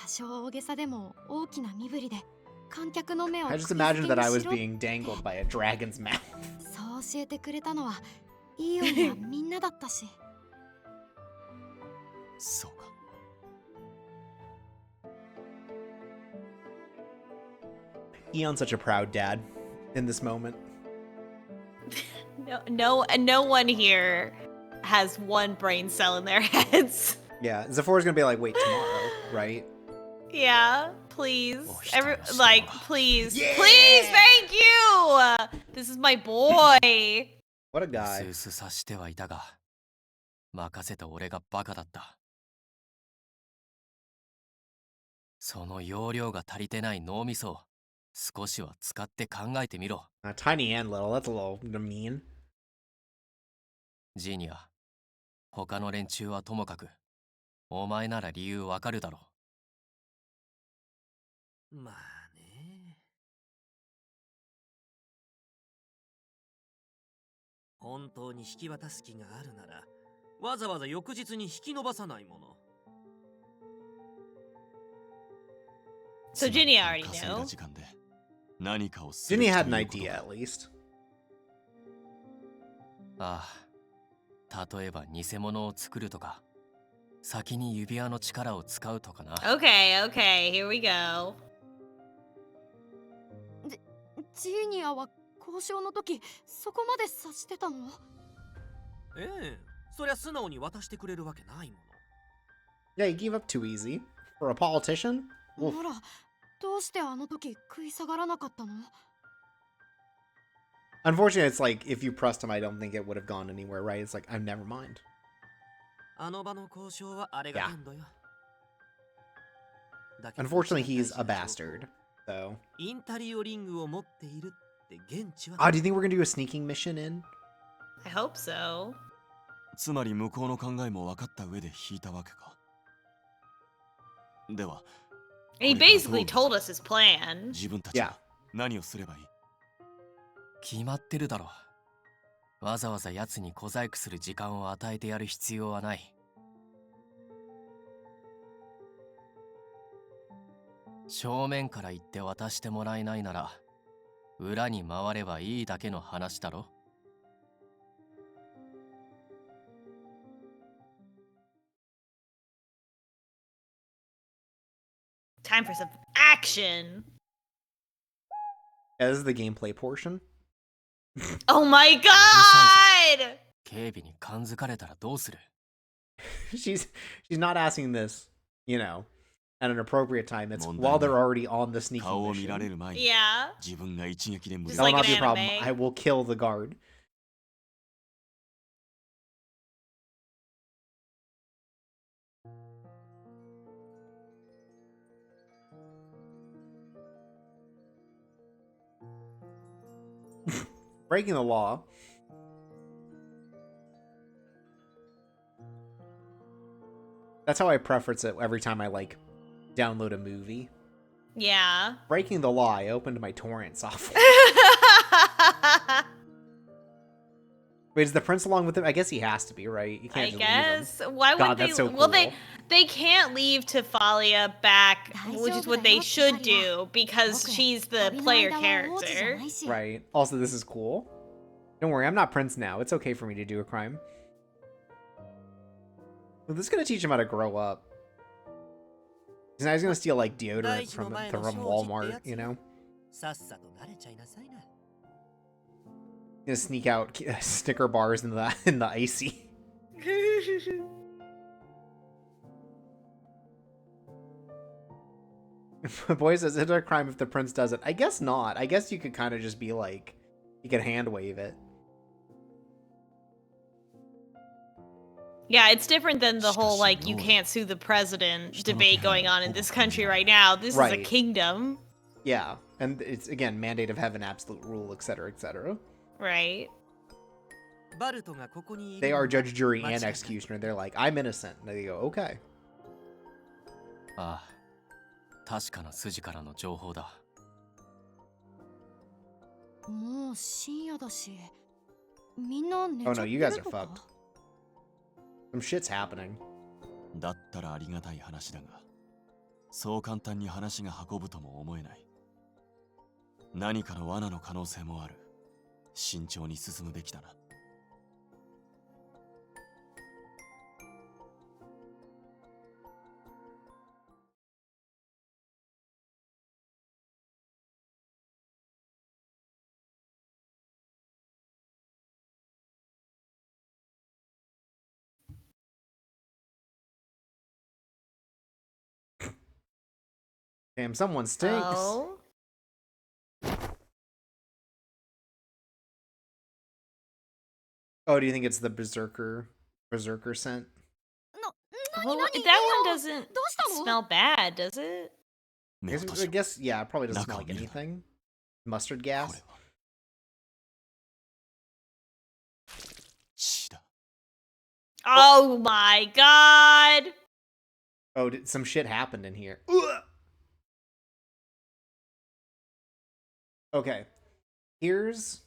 多少大げさでも大きな身振りで観客の目を I 釘 just 付け imagined that I に was しろ being dangled by a dragon's mouth. そう教えてくれたのはイオンやみんなだったしそうか Eon's such a proud dad in this moment. No one here has one brain cell in their heads. Yeah, Zephora's gonna be like, wait, tomorrow, right? Yeah, please. Oh, Like, please. Please, thank you! This is my boy. What a う guy. すうすさしてはいたが任せた俺がバカだったその容量が足りてない脳みそを少しは使って考えてみろ Tiny and little, that's a little mean. ジーニア他の連中はともかくお前なら理由わかるだろまあね。本当に引き渡す気があるなら、わざわざ翌日に引き延ばさないもの。 So Ginny already 稼いだ knew. 時間で何かをする Ginny と had an いうこと idea だ at least. ああ例えば偽物を作るとか先に指輪の力を使うとかな Okay, okay, here we go. ジーニアは交渉の時そこまで察してたのええ、そりゃ素直に渡してくれるわけないもの。 Yeah, he gave up too easy. For a politician? Oof. ならどうしてあの時食い下がらなかったの Unfortunately, it's like, if you pressed him, I don't think it would have gone anywhere, right? It's like, I've never mind. あの場の交渉はあれが限度よ。だけど Unfortunately, he's a bastard, so. インタリオリングを持っているって現地は。 Ah, do you think we're gonna do a sneaking mission in? I hope so. つまり向こうの考えも分かった上で引いたわけか。では、 He basically told us his plan. 自分たちは何をすればいい？決まってるだろ。わざわざ奴に小細工する時間を与えてやる必要はない。正面から言って渡してもらえないなら、裏に回ればいいだけの話だろ。Time for some action. As the gameplay portion. Oh my god! 警備に感づかれたらどうする？ she's not asking this, you know, at an appropriate time. It's while they're already on the sneaking 顔を見られ mission. る前に Yeah. 自分が一撃で無 Just 駄 That'll like not an be a problem. anime. I will kill the guard. Breaking the law. That's how I preference it every time I, like, download a movie. Yeah. Breaking the law, I opened my torrent software. Wait, is the prince along with him? I guess he has to be, right? You can't I just guess. leave him. Why would God, they? that's so Well, cool. they can't leave Tifalia back, which is what they should do because she's the player character. Right. Also, this is cool. Don't worry, I'm not prince now. It's okay for me to do a crime. Well, this is gonna teach him how to grow up. Now he's gonna steal, like, deodorant from Walmart, you know? さっさと慣れちゃいなさいな。 Gonna sneak out Snicker bars in the icy. Boy says, is it a crime if the prince does it? I guess not. I guess you could kind of just be like, you could hand wave it. Yeah, it's different than the whole, like, you can't sue the president debate going on in this country right now. This is a Right. kingdom. Yeah, and it's, again, mandate of heaven, absolute rule, etc., etc. Right. バルトがここにいる They の are は judge, jury, 間違い and ない。 executioner. They're like, I'm innocent. And they go, okay. ああ、確かな筋からの情報だ。もう深夜だし、みんな寝ちゃ Oh って no, る you guys の are か fucked. Some shit's happening. だったらありがたい話だが、そう簡単に話が運ぶとも思えない。何かの罠の可能性もある。慎重に進むべきだな。Damn, someone stinks. Oh. Oh, do you think it's the berserker scent? Well, that one doesn't どうしたの smell bad, does it? I guess, yeah, it probably doesn't smell like 中を見るな。 anything. Mustard こ gas? れは血だ。 Oh my god! Oh, some shit happened in here. Ugh! Okay. Here's...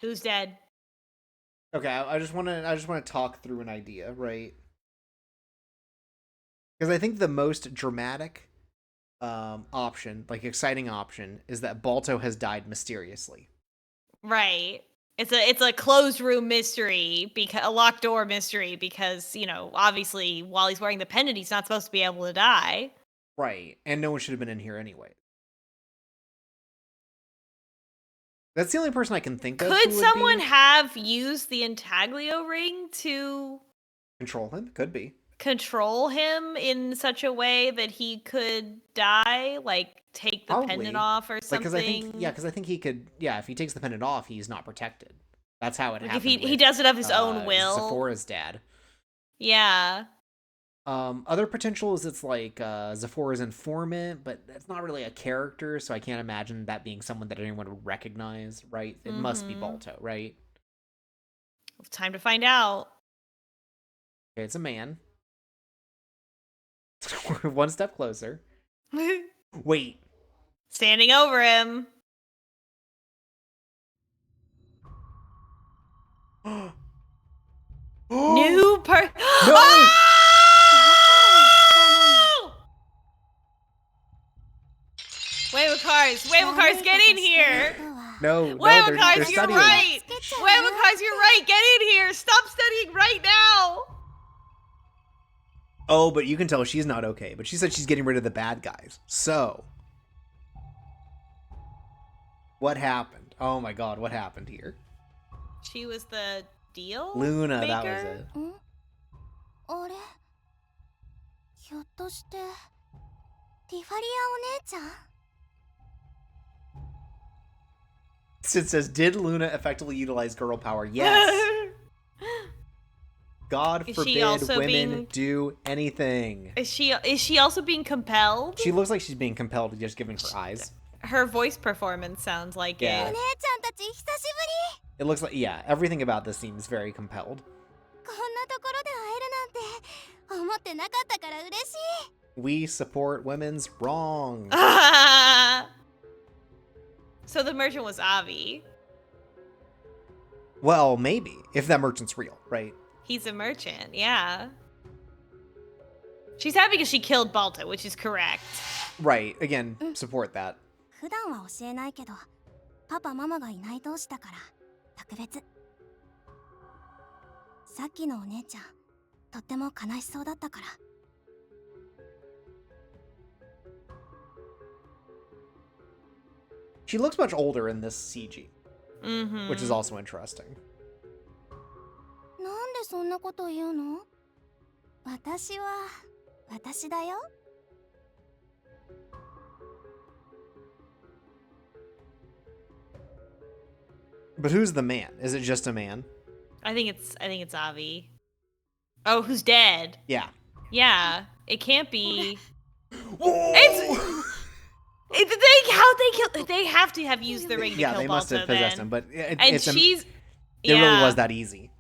Who's dead? Okay, I just want to talk through an idea, right? Because I think the most dramatic option, like exciting option, is that Balto has died mysteriously. Right. It's a closed room mystery, because a locked door mystery, because, you know, obviously while he's wearing the pendant, he's not supposed to be able to die. Right, and no one should have been in here anyway. That's the only person I can think of. Could who would someone be... have used the intaglio ring to control him? Could be. control him in such a way that he could die, like take the Probably. pendant off or Like, something? because I think he could. Yeah, if he takes the pendant off, he's not protected. That's how it Like, happened. if he with, does it of his own will. Zephora's dad. Yeah. Other potential is it's like Zephora's informant, but that's not really a character, so I can't imagine that being someone that anyone would recognize, right? It must be Mhm. Balto, right? Time to find out. Okay, it's a man. We're one step closer. Wait. Standing over him. New per- No! Oh! Wave cars, get in here! No, Wave they're cars, you're studying. right! Wave cars, you're right! Get in here! Stop studying right now! Oh, but you can tell she's not okay. But she said she's getting rid of the bad guys. So, what happened? Oh my god, what happened here? She was the deal Luna, maker? that was it. あれひょっとしてティファリアお姉ちゃん It says, did Luna effectively utilize girl power? Yes. God Is she forbid also women being- do anything. Is she also being compelled? She looks like she's being compelled, just giving her eyes. Her voice performance sounds like Yeah. お姉ちゃんたち久しぶり It looks like, yeah, everything about this seems very compelled. こんなところで会えるなんて思ってなかったから嬉しい We support women's wrong. So the merchant was Avi. Well, maybe, if that merchant's real, right? He's a merchant, yeah. She's happy because she killed Balta, which is correct. Right, again, support that. 普段は教えないけどパパママがいない同士だから特別さっきのお姉ちゃんとっても悲しそうだったから She looks much older in this CG, Mm-hmm. which is also interesting. なんでそんなこと言うの私は私だよ But who's the man? Is it just a man? I think it's Avi. Oh, who's dead? Yeah. Yeah. It can't be. Whoa! They have to have used the ring to Yeah, kill they must Balta have possessed then. him, but And it yeah. really was that easy.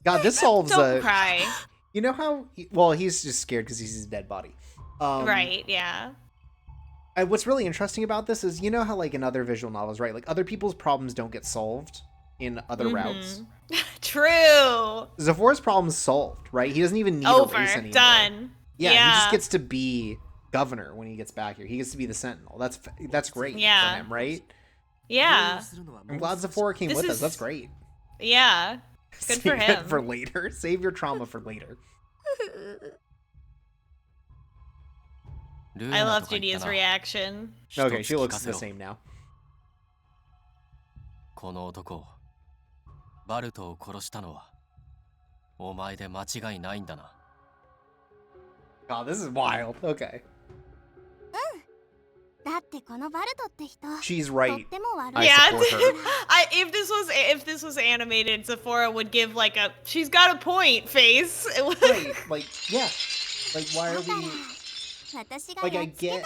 God, this solves Don't cry. You know how? Well, he's just scared because he sees his dead body. Right, yeah. And what's really interesting about this is, you know how, like, in other visual novels, right? Like, other people's problems don't get solved in other routes. True. Zephora's problem's solved, right? He doesn't even need a Over. race anymore. Done. Yeah, he just gets to be governor when he gets back here. He gets to be the sentinel. That's great Yeah. for him, right? Yeah. I'm glad Zephora came This with us. is- That's great. Yeah. Good for Save it him. for later. Save your trauma for later. I love Judia's reaction. Okay, she looks the same now. この男バルトを殺したのはお前で間違いないんだな God, this is wild. Okay. だってこのバルトって人 She's と right. っても悪 I い support her. If this was animated, Sephora would give like a she's got a point face. Right, like, yeah. Like, why are だから we... 私が Like, や I っつけた get... の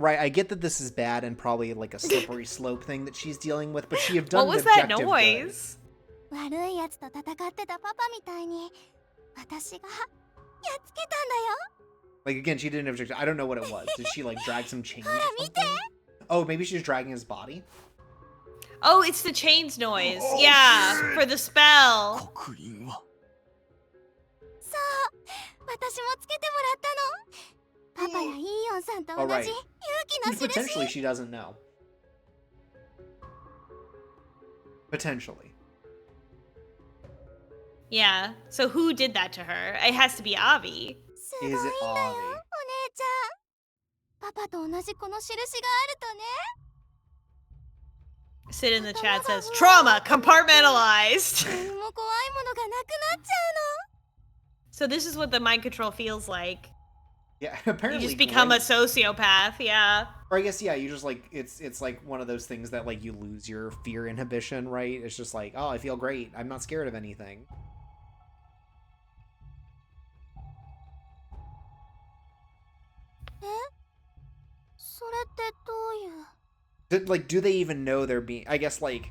Right, I get that this is bad and probably like a slippery slope thing that she's dealing with, but she have done What was the that objective noise? 悪いやつと戦ってたパパみたいに私がやっつけたんだよ Like, again, she didn't object. I don't know what it was. Did she, like, drag some chains or something? Oh, maybe she's dragging his body? Oh, it's the chains noise. Oh, Yeah, shit. for the spell. 刻印はそう私もつけてもらったのパパやイーヨンさんと同 Alright. じ勇気の Potentially 印 she doesn't know. Potentially. Yeah. So who did that to her? It has to be Avi. すごいん Is だ it よお Avi? 姉ちゃんパパと同じこの印があるとね Sid in the chat says trauma compartmentalized. 何も怖いものがなくなっちゃ So this is what the mind control feels like. Yeah, You apparently. just become a great. sociopath. Yeah. Or I guess, yeah, you just, like, it's like one of those things that, like, you lose your fear inhibition, right? It's just like, oh, I feel great. I'm not scared of anything. のそれってどういう Like, do they even know they're being... I guess, like...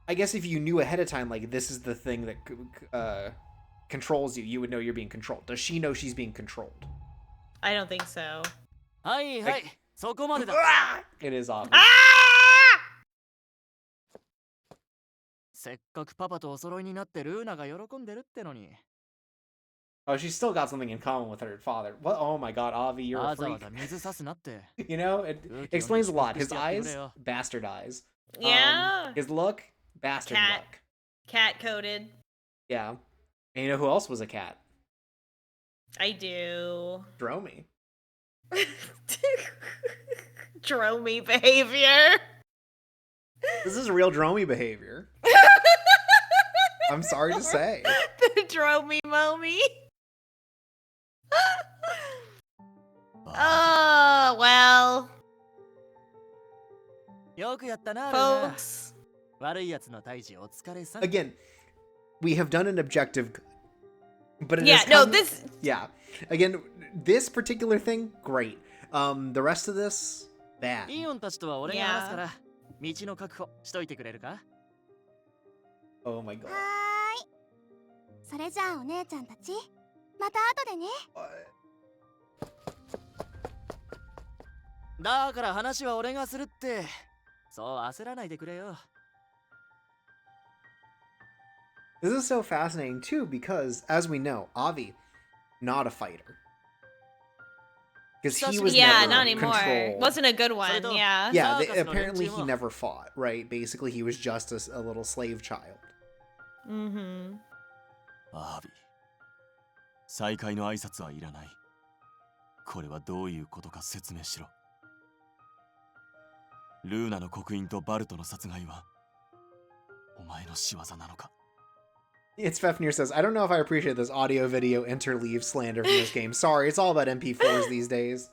I guess if you knew ahead of time, like, this is the thing that controls you, you would know you're being controlled. Does she know she's being controlled? I don't think so. はいはい、そこまでだ。 It is obvious. せっかくパパとお揃いになってルーナが喜んでるってのに。 Oh, she's still got something in common with her father. What? Oh my god, Avi, you're a わざ freak. わざ水さすなって。 You know, it explains a lot. His eyes, bastard eyes. Yeah. His look, bastard Cat. look. Cat coated. Yeah. And you know who else was a cat? I do. Dromy. Dromy behavior. This is real Dromy behavior. I'm sorry to say. The Dromy mommy. Oh, well. よくやったな、ルーナ。 Folks. 悪いやつの退治お疲れさん。 Again, we have done an objective, but it Yeah, has no, come- this. Yeah. Again, this particular thing, great. The rest of this, bad. イオンたちとは俺が話すから、道の確保しといてくれるか？ Oh my god. はーい。それじゃあお姉ちゃんたち、また後でね。だから話は俺がするって、そう焦らないでくれよ。 This is so fascinating too because, as we know, Avi, not a fighter. Because he was Yeah, never not anymore. controlled. Wasn't a good one. Yeah. Yeah, CIRCUS apparently no he never fought, right? Basically, he was just a little slave child. Mm-hmm. アービー、再会の挨拶はいらない。これはどういうことか説明しろ。ルーナの刻印とバルトの殺害はお前の仕業なのか？ It's Fefnir says, I don't know if I appreciate this audio video interleave slander from this game. Sorry, it's all about MP4s these days.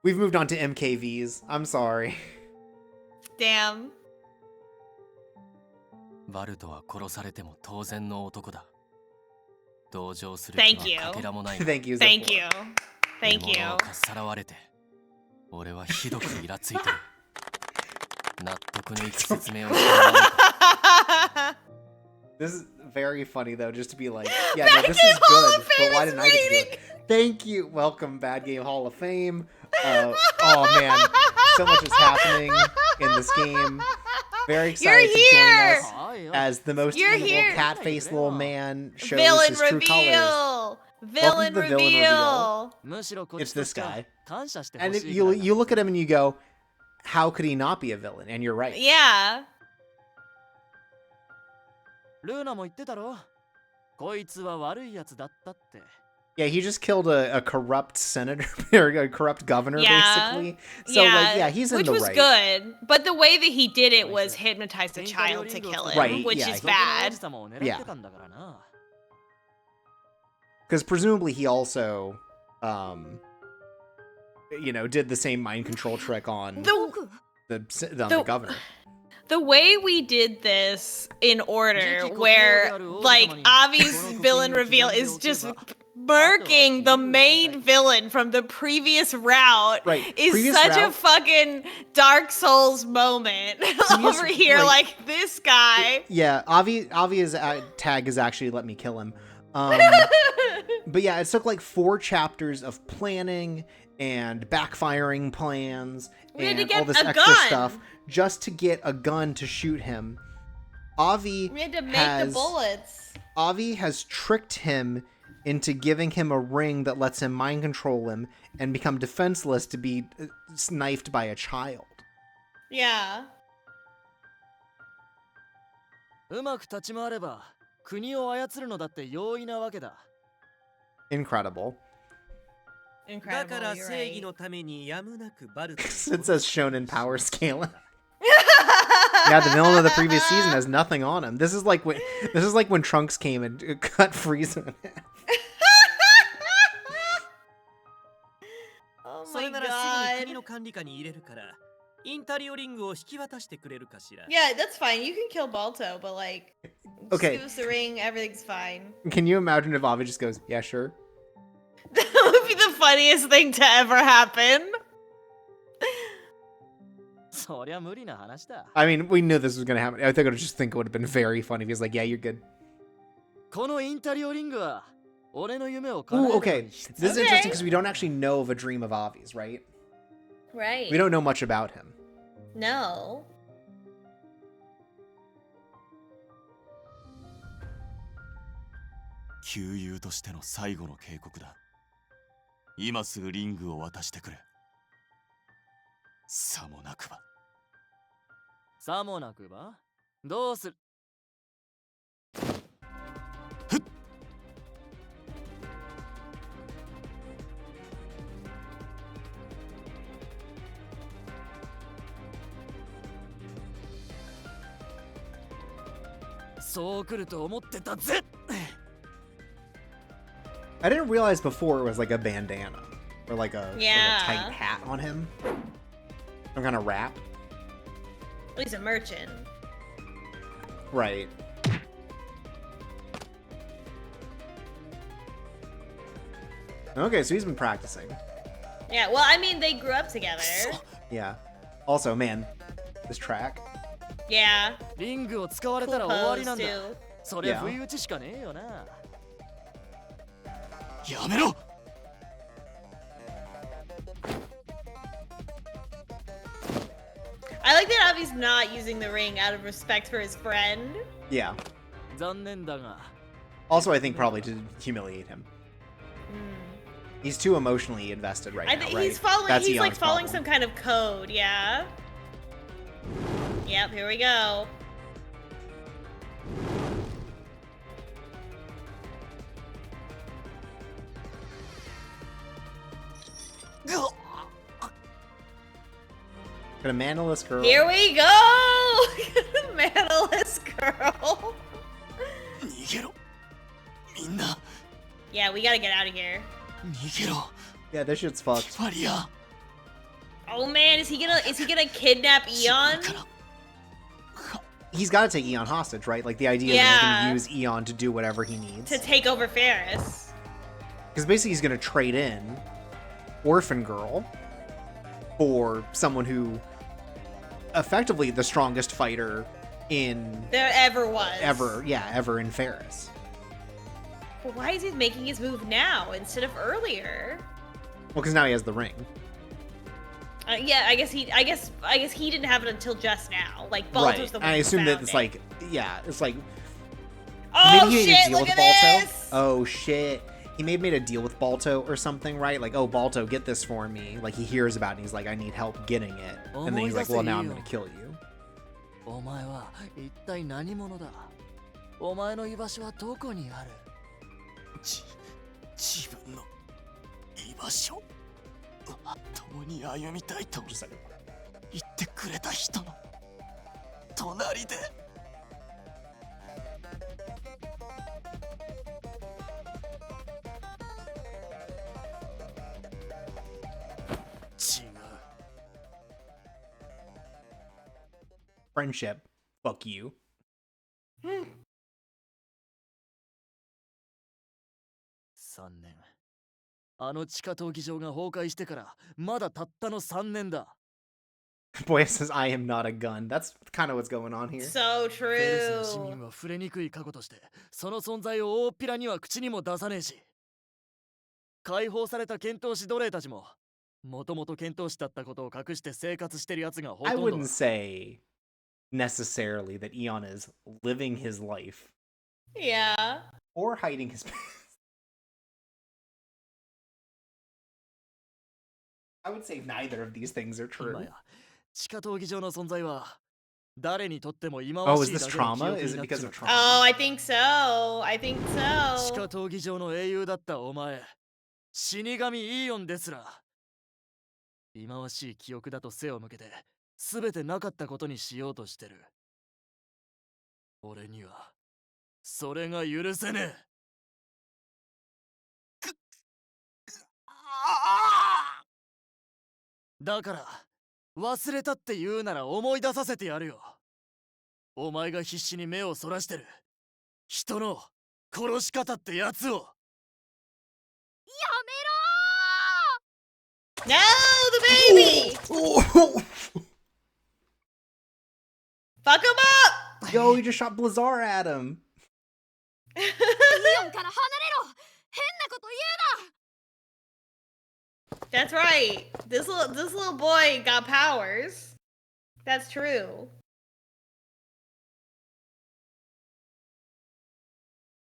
We've moved on to MKVs. I'm sorry. Damn. バルトは殺されても当然の男だ。同情する Thank 気 you. はかけらもない。 Thank you. Thank Zephyr. you. Thank 獲物 you. をかっさらわれて、俺はひどくイラついてる。納得のいく説明をしてもらおうか。 This is very funny though, just to be like, yeah, no, this is good, but why didn't I get to do it? Thank you. Welcome, Bad Game Hall of Fame. Oh man, so much is happening in this game. Very excited to join us as the most You're evil here. cat-faced little man shows Villain his true colors. reveal. Villain Welcome to the villain reveal. むしろこっ It's ちと this しては guy. 感謝してほ And し if い you ぐらいだ。 you look at him and you go, how could he not be a villain? And you're right. Yeah. ルーナも言ってたろ。こいつは悪いやつだったって Yeah, he just killed a corrupt senator or a corrupt governor, Yeah. basically. So, like, yeah, he's in which the was right. good, but the way that he did it was hypnotize the child to kill him, Right, which yeah, is he- おじ bad. さまを狙ってたんだからな。 Because presumably he also, you know, did the same mind control trick on the governor. The way we did this in order, Jiki where Kokoyo like Garu Avi's Otomani. villain reveal is just murking the main villain from the previous route Right, is previous such a route- fucking Dark Souls moment Previous- over here. like- Like this guy. Yeah, Avi's tag is actually let me kill him. But yeah, it took like 4 chapters of planning and backfiring plans We had to and get all this a extra gun. stuff just to get a gun to shoot him. Avi We had to make has, the bullets. Avi has tricked him into giving him a ring that lets him mind control him and become defenseless to be knifed by a child. Yeah. うまく立ち回れば国を操るのだって容易なわけだ。 Incredible. だ Incredible. から You're 正義 right. のためにやむなくバルトを It says shonen power scaling. Yeah, the villain of the previous season has nothing on him. This is like when Trunks came and cut Frieza in half. Oh そ my れならすぐに国 god. の管理下に入れるからインタリオリングを引き渡してくれるかしら Yeah, that's fine. You can kill Balto, but like, just Okay. give us the ring. Everything's fine. Can you imagine if Avi just goes, yeah, sure? That would be the funniest thing to ever happen. そりゃ無理な話だ。 I mean, we knew this was gonna happen. I think I just think it would have been very funny if he was like, yeah, you're good. このインタリオリングは俺の夢を Ooh, 叶えるの okay. に必 This is 要 interesting because we don't actually know of a dream of Avi's, right? Right. We don't know much about him. No. 旧友としての最後の警告だ。今すぐリングを渡してくれ。さもなくば。さもなくばどうする。そう来ると思ってたぜ。 I didn't realize before it was like a bandana or like a Yeah. tight hat on him. Some kind of wrap. He's a merchant. Right. Okay, so he's been practicing. Yeah, well, I mean, they grew up together. Yeah. Also, man, this track. Yeah. リングを使われたら Cool 終わり pose, なんだ。 too. そりゃ Yeah. 不意打ちしかねえよな。やめろ。 I like that Avi's not using the ring out of respect for his friend. Yeah. 残念だが。 Also, I think probably to humiliate him. Hmm. He's too emotionally invested right I now, think right? he's following. That's He's like Eon's following problem. some kind of code. Yeah. Yep. Here we go. Got a manaless girl. Here we go. Manaless girl. 逃げろ。みんな Yeah, we gotta get out of here. 逃げろ。 Yeah, this shit's fucked. ファリア。 Oh man, is he gonna kidnap Eon? He's got to take Eon hostage, right? Like the idea is he's Yeah. going to use Eon to do whatever he needs. To take over Ferris. Because basically he's going to trade in Orphan Girl for someone who effectively the strongest fighter in There ever was. ever in Ferris. But why is he making his move now instead of earlier? Well, because now he has the ring. Yeah, I guess he didn't have it until just now. Like Balto's Right. the one And I who assume that found it's it. like, yeah, it's like Oh maybe he made a shit! deal Look with at Balto. this. Oh shit. He made a deal with Balto or something, right? Like, oh, Balto, get this for me. Like, he hears about it and he's like, I need help getting it. And then he's like, well, now I'm going to kill you. お前は一体何者だ。お前の居場所はどこにある。自分の居場所。共に歩みたいと Just a second. 言ってくれた人の隣で。違う。 Friendship. Fuck you. 3年。あの地下闘技場が崩壊してからまだたったの3年だ。 Boy says, I am not a gun. That's kind of what's going on here. So フェルスの市 true. 民は触れにくい過去としてその存在を大っぴらには口にも出さねえし、解放された剣闘士奴隷たちももともと剣闘士だったことを隠して生活してるやつがほと I んどだ。 wouldn't say necessarily that Eon is living his life Yeah. or hiding his past. I would say neither of these things are 今 true. や地下闘技場の存在は誰にとっても忌ま Oh, わ is しい this だけの記 trauma? 憶 Is に it なっち because ま of った trauma? Oh, I think so. I think 地下 so. 闘技場の英雄だったお前、死神イーオンですら忌まわしい記憶だと背を向けて全てなかったことにしようとしてる。俺にはそれが許せねえ。だから忘れたって言うなら思い出させてやるよ。お前が必死に目をそらしてる人の殺し方ってやつを。 No, the baby. Fuck him up! Yo, he just shot Blizzard at him. イオンから離れろ。変なこと言うな。 That's right. This little boy got powers. That's true.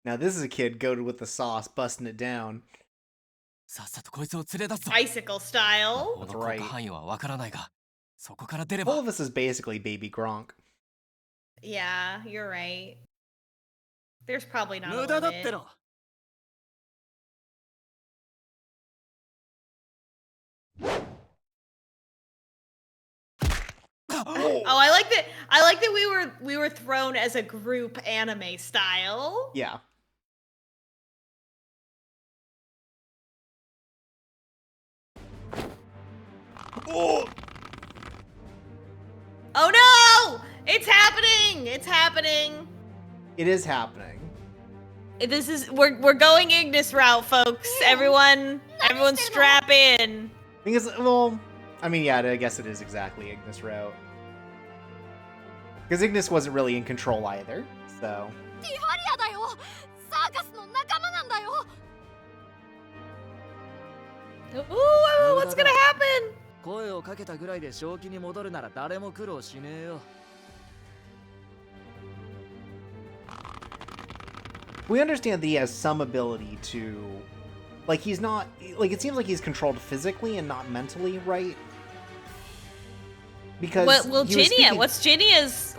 Now this is a kid goated with the sauce, busting it down. さっさとこいつを連れ出すぞ。 Icicle style. この効果範囲はわからないが、そこから出れ All ば。 of us is basically baby Gronk. Yeah, you're right. There's probably not a 無駄だって limit. の。 Oh, I like that. I like that we were thrown as a group anime style. Yeah. Oh no! It's happening! It's happening. It is happening. This is we're going Ignis route, folks. Everyone strap in. Because, well, I mean, yeah, I guess it is exactly Ignis route. Because Ignis wasn't really in control either, so. Tifalia だよ。サーカスの仲間なんだよ。 Ooh, what's gonna happen? 声をかけたぐらいで正気に戻るなら誰も苦労しねえよ。 We understand that he has some ability to, like, he's not, like, it seems like he's controlled physically and not mentally, right? Because Well, he was Jinia, speaking-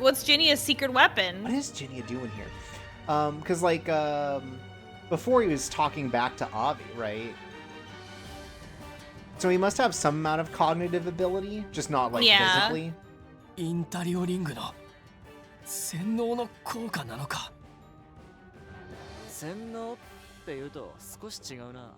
what's Jinia's secret weapon? What is Jinia doing here? Because, like, before he was talking back to Avi, right? So he must have some amount of cognitive ability, just not, like, Yeah. physically. インタリオリングの洗脳の効果なのか。 洗脳って言うと少し違うな。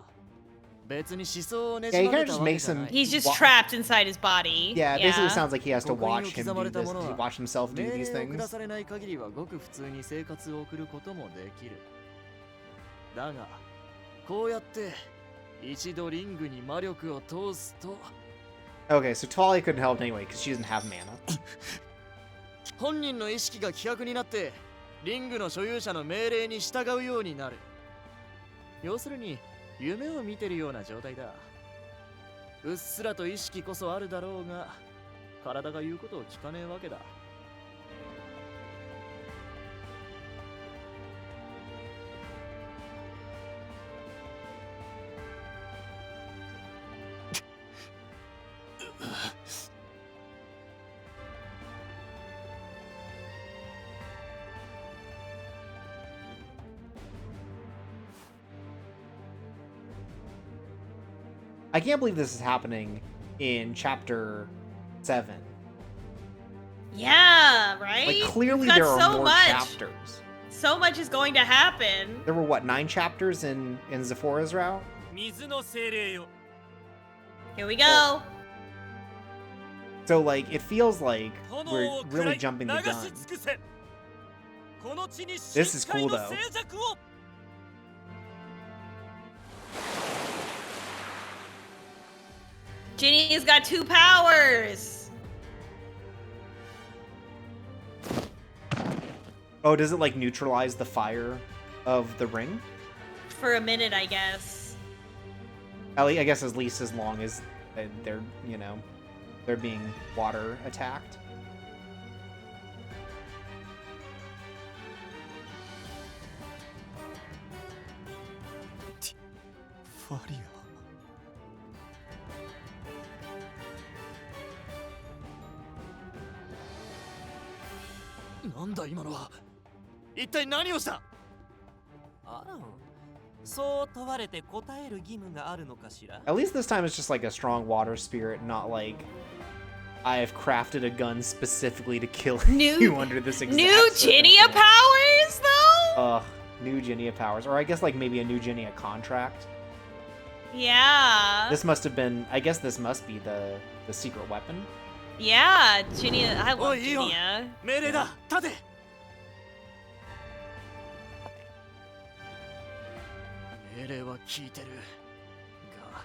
別に思想をね Yeah, じ he 曲 kind げ of た just わけ makes じゃな him. い。 He's just wa- trapped inside his body. Yeah, it basically sounds like he has to ここに watch him 刻ま do れた this, ものは watch himself do 命 these 令を下 things. されない限りはごく普通に生活を送ることもできる。だが、こうやって一度リングに魔力を通すと Okay, so Tifalia couldn't help anyway because she doesn't have mana. 本人の意識が希薄になってリングの所有者の命令に従うようになる。要するに夢を見てるような状態だ。うっすらと意識こそあるだろうが体が言うことを聞かねえわけだ。I can't believe this is happening in chapter 7. Yeah, right? Like, clearly We've got there are so more much. chapters. So much is going to happen. There were, what, 9 chapters in Zephora's route? 水の精霊よ。 Here we go. So, like, it feels like 炎 we're を食ら really い jumping the 流 gun. し尽くせ。この地に This is 深海 cool, の though. 静寂を。 Ginny's got 2 powers. Oh, does it, like, neutralize the fire of the ring? For a minute, I guess. At least, I guess at least as long as they're, you know, they're being water attacked. Tifalia。 なんだ今のは。一体何をした。あら、そう問われて答える義務があるのかしら。 At least this time it's just like a strong water spirit, not like I have crafted a gun specifically to kill you under this exact New Ginia circumstance. powers, though? Ugh, new Ginia powers. Or I guess like maybe a new Ginia contract. Yeah. This must have been, I guess this must be the secret weapon. Yeah, Ginia. I お love いいいよ。 Ginia. 命令だ。立て。命令は聞いてる。が。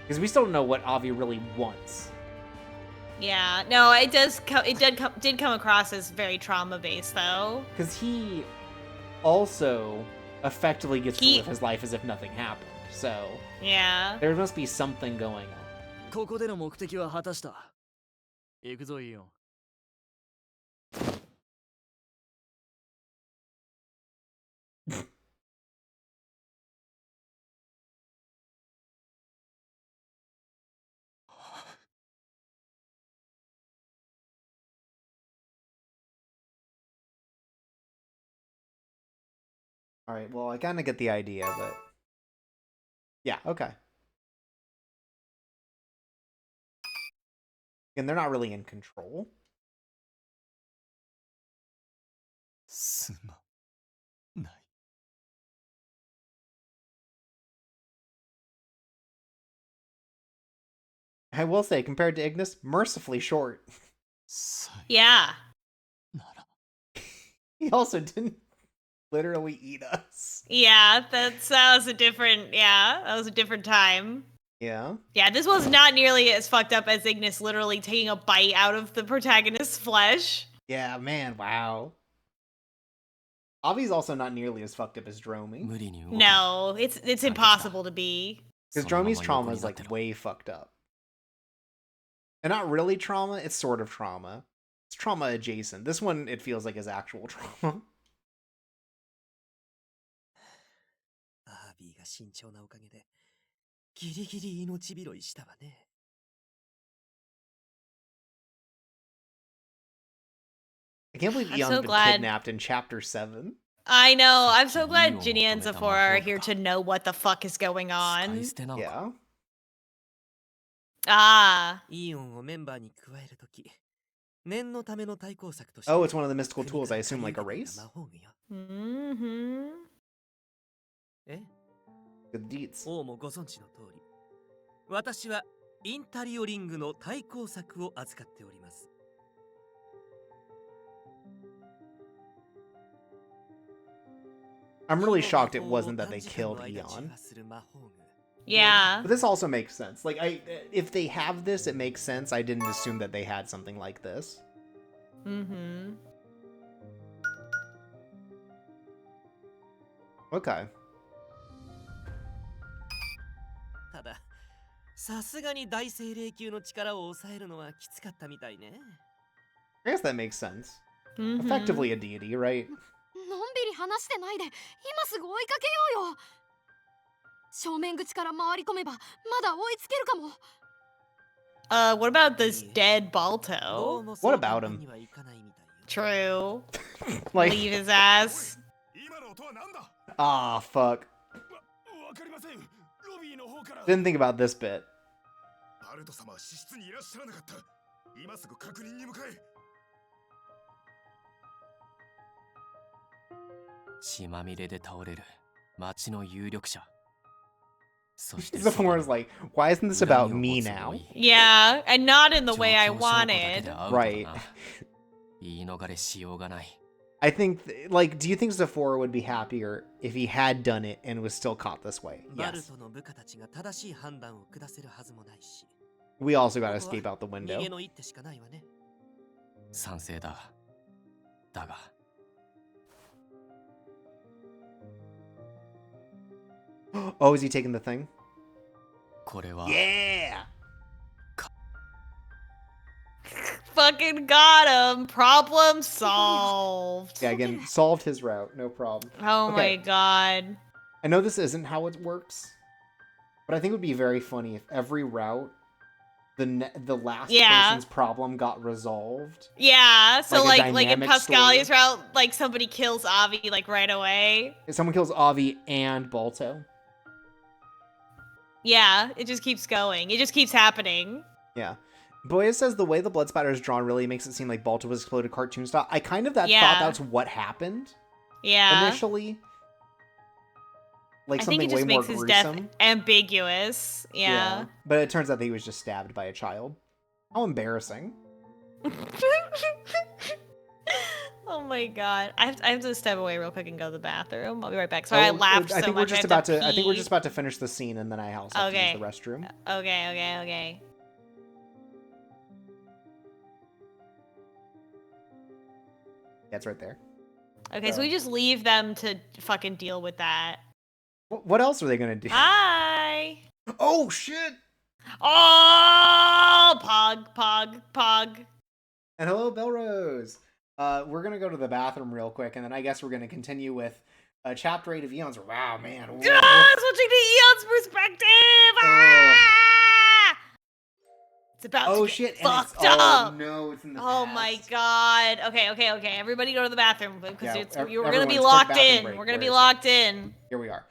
Because we still don't know what Avi really wants. Yeah, no, it does. Did come across as very trauma based, though. Because he also effectively gets to live his life as if nothing happened. So yeah, there must be something going on. ここでの目的は果たした。行くぞイオン。All right, well, I kind of get the idea, but yeah, okay. And they're not really in control. すまない。 I will say, compared to Ignis, mercifully short. yeah. He also didn't literally eat us. Yeah, that was a different. Yeah, that was a different time. Yeah. Yeah, this was not nearly as fucked up as Ignis literally taking a bite out of the protagonist's flesh. Yeah, man, wow. Avi's also not nearly as fucked up as Dromi. No, it's impossible to be. Because Dromi's trauma is like way fucked up. And not really trauma, it's sort of trauma. It's trauma adjacent. This one, it feels like is actual trauma. アービーが慎重なおかげでギリギリ命拾いしたわね。I can't believe Eon's been kidnapped in chapter 7. I know. I'm so glad Ginny and Zephora are here to know what the fuck is going on. Yeah. Ah. イオンをメンバーに加えるとき、念のための対抗策として。Oh, it's one of the mystical tools, I assume, like a race? Mm-hmm. え Good deeds. 王もご存知の通り、私はインタリオリングの対抗策を預かっております。I'm really shocked it wasn't that they killed Eon. Yeah. But this also makes sense. Like, if they have this, it makes sense. I didn't assume that they had something like this. Mm-hmm. Okay. ただ、さすがに大精霊級の力を抑えるのはきつかったみたいね。I guess that makes sense. Mm-hmm. Effectively a deity, right? のんびり話してないで、今すぐ追いかけようよ。正面口から回り込めばまだ追いつけるかも。What about this dead Balto? What about him? True. Like, leave his ass. Ah, fuck. Didn't think about this bit. バルト様は施設にいらっしゃらなかった。今すぐ確認に向かえ。血まみれで倒れる町の有力者。Zephora's like, why isn't this about me now? Yeah, and not in the way I wanted. Right. 言い逃れしようがない。 I think, like, do you think Zephora would be happier if he had done it and was still caught this way? Yes. We also gotta escape out the window. 賛成だ。だが。 Oh, is he taking the thing? これは。 Yeah! Fucking got him. Problem solved. Yeah, again, solved his route. No problem. Oh Okay. my god. I know this isn't how it works, but I think it would be very funny if every route, the last person's problem got resolved. Yeah, so like in dynamic Pascalia's story. route, like somebody kills Avi like right away. If someone kills Avi and Balto. Yeah, it just keeps going. It just keeps happening. Yeah. Boya says the way the blood spatter is drawn really makes it seem like Balto was exploded cartoon style. I kind of thought that's what happened. Yeah. Initially. Like I something think it just way more makes his gruesome. death ambiguous. Yeah. But it turns out that he was just stabbed by a child. How embarrassing. Oh my god. I have to step away real quick and go to the bathroom. I'll be right back. Sorry, I laughed so much. I think we're just about to finish the scene and then I also have to use the restroom. Okay. That's right there. Okay, so we just leave them to fucking deal with that. What else are they gonna do? Hi. Oh shit! Oh, pog. And hello, Belrose. We're gonna go to the bathroom real quick, and then I guess we're gonna continue with chapter 8 of Eons. Wow, man. Switching to Eon's perspective. Ah! It's about to get fucked up. Oh no, it's in the Oh past. my god. Okay. Everybody go to the bathroom because we're gonna be everyone, locked quick in. bathroom break. We're gonna Where be is it? locked in. Here we are.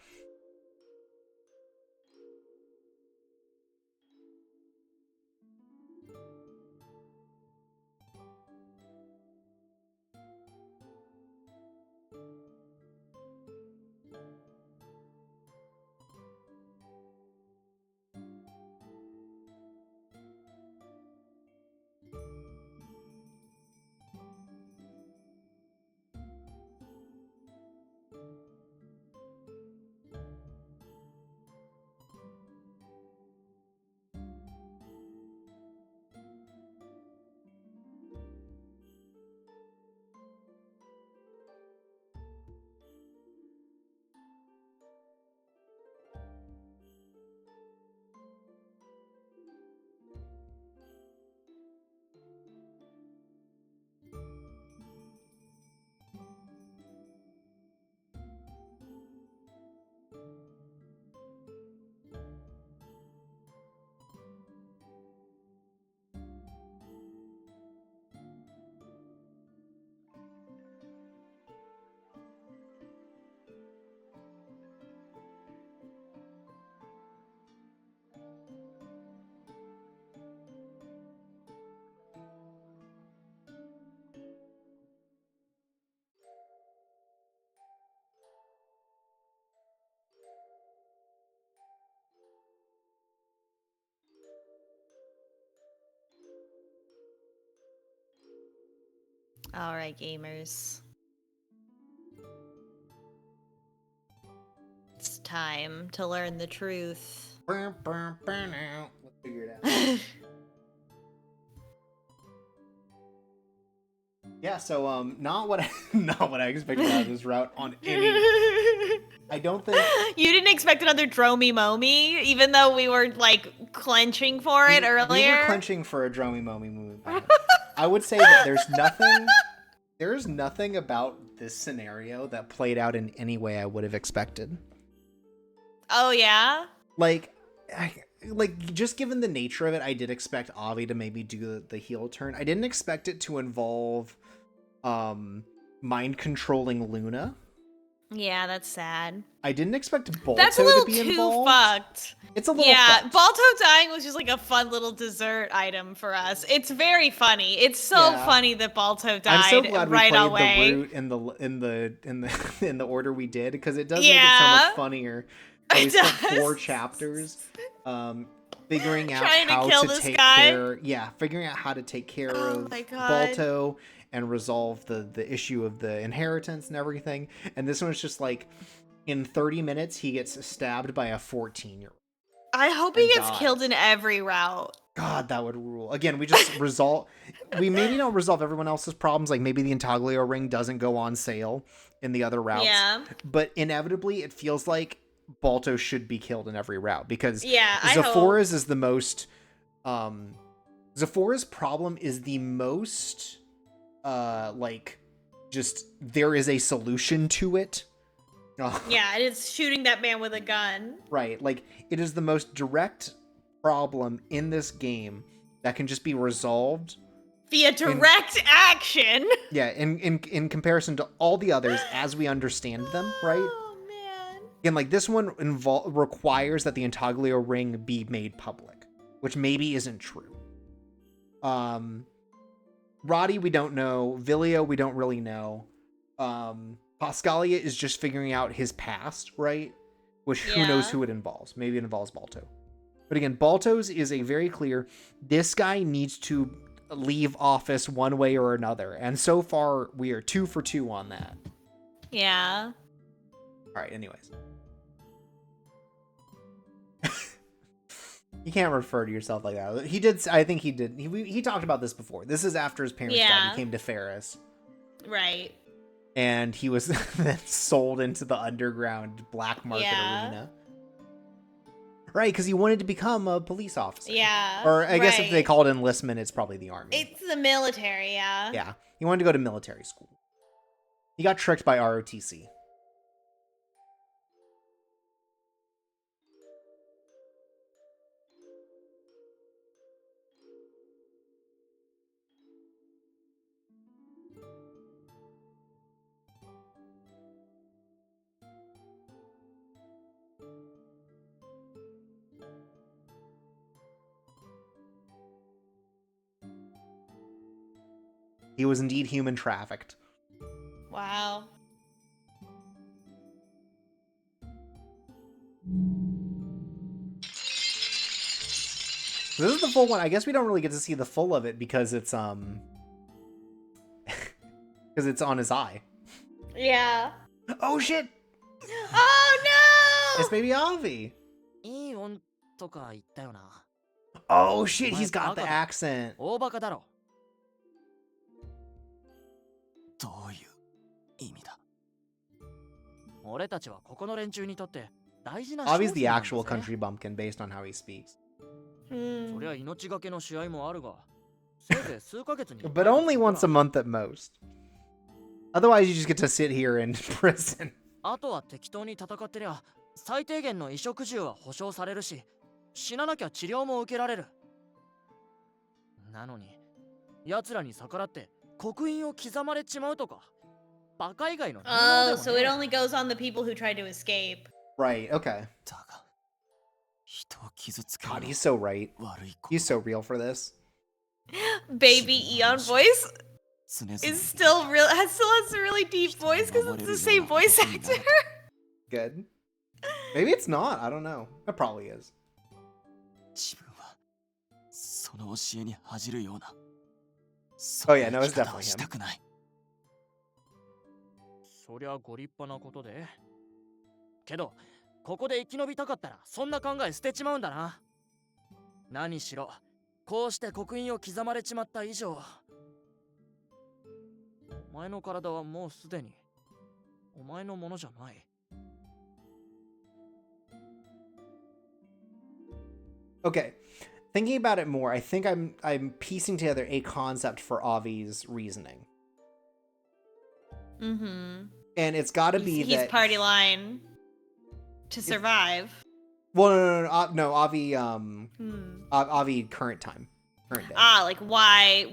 All right, gamers. It's time to learn the truth. Let's figure it out. Yeah, so not what I expected out of this route on any. I don't think You didn't expect another Dromy Momi, even though we were like clenching for it earlier. We were clenching for a Dromy Momi move. I would say that there's nothing about this scenario that played out in any way I would have expected. Oh yeah? Like just given the nature of it, I did expect Avi to maybe do the heel turn. I didn't expect it to involve mind controlling Luna. Yeah, that's sad. I didn't expect Balto That's a little to be too involved. fucked. It's a little fucked. Balto dying was just like a fun little dessert item for us. It's very funny. It's so funny that Balto died I'm so glad we right played away. the route in the order we did, because it does make it so much funnier. So we spent 4 chapters figuring out how to take care. Yeah, figuring out how to take care of Balto and resolve the issue of the inheritance and everything. And this one's just like, in 30 minutes, he gets stabbed by a 14-year-old. I hope he gets killed in every route. God, that would rule. Again, we just we maybe don't resolve everyone else's problems. Like maybe the Intaglio ring doesn't go on sale in the other routes. Yeah. But inevitably, it feels like Balto should be killed in every route, because I Zephora's is the most Zephora's problem is the most just there is a solution to it. Yeah, and it's shooting that man with a gun. Right, like it is the most direct problem in this game that can just be resolved via direct action. Yeah, in comparison to all the others as we understand them, right? Oh man. Again, like this one requires that the Intaglio ring be made public, which maybe isn't true. Roddy, we don't know. Vilio, we don't really know. Pascalia is just figuring out his past, right? Which who knows who it involves. Maybe it involves Balto. But again, Balto's is a very clear, this guy needs to leave office one way or another. And so far, we are 2 for 2 on that. Yeah. All right, anyways. You can't refer to yourself like that. He did. I think he did. He talked about this before. This is after his parents died. He came to Ferris. Right. And he was then sold into the underground black market arena. Right, because he wanted to become a police officer. Yeah. Or I guess if they call it enlistment, it's probably the army. It's the military, yeah. Yeah. He wanted to go to military school. He got tricked by ROTC. He was indeed human trafficked. Wow. This is the full one. I guess we don't really get to see the full of it because it's because it's on his eye. Yeah. Oh shit! Oh no! It's baby Avi. いい音とか言ったよな。 Oh shit, he's got the accent. 大バカだろ。どういう意味だ。俺たちはここの連中にとって大事な Avi's the actual country bumpkin based on how he speaks. そりゃ命がけの試合もあるが、せいぜい数ヶ月に。But only once a month at most. Otherwise, you just get to sit here in prison. あとは適当に戦ってりゃ、最低限の衣食住は保証されるし、死ななきゃ治療も受けられる。なのに、奴らに逆らって刻印を刻まれちまうとか、バカ以外の。Oh, so it only goes on the people who try to escape. Right, okay. だが、人を傷つける God, he's so right. 悪い子。 He's so real for this. Baby Eon voice is still real. Still has a really deep voice because it's the same voice actor. Good. Maybe it's not. I don't know. It probably is. 自分はその教えに恥じるような。 Oh yeah, no, it's definitely した him. くない。そりゃご立派なことで。けど、ここで生き延びたかったらそんな考え捨てちまうんだな。何しろ、こうして刻印を刻まれちまった以上、お前の体はもうすでにお前のものじゃない。Okay. Thinking about it more, I think I'm piecing together a concept for Avi's reasoning. Mm-hmm. And it's got to be he's that party line to survive. Well, no, Avi Avi current time. Current day. Ah, like why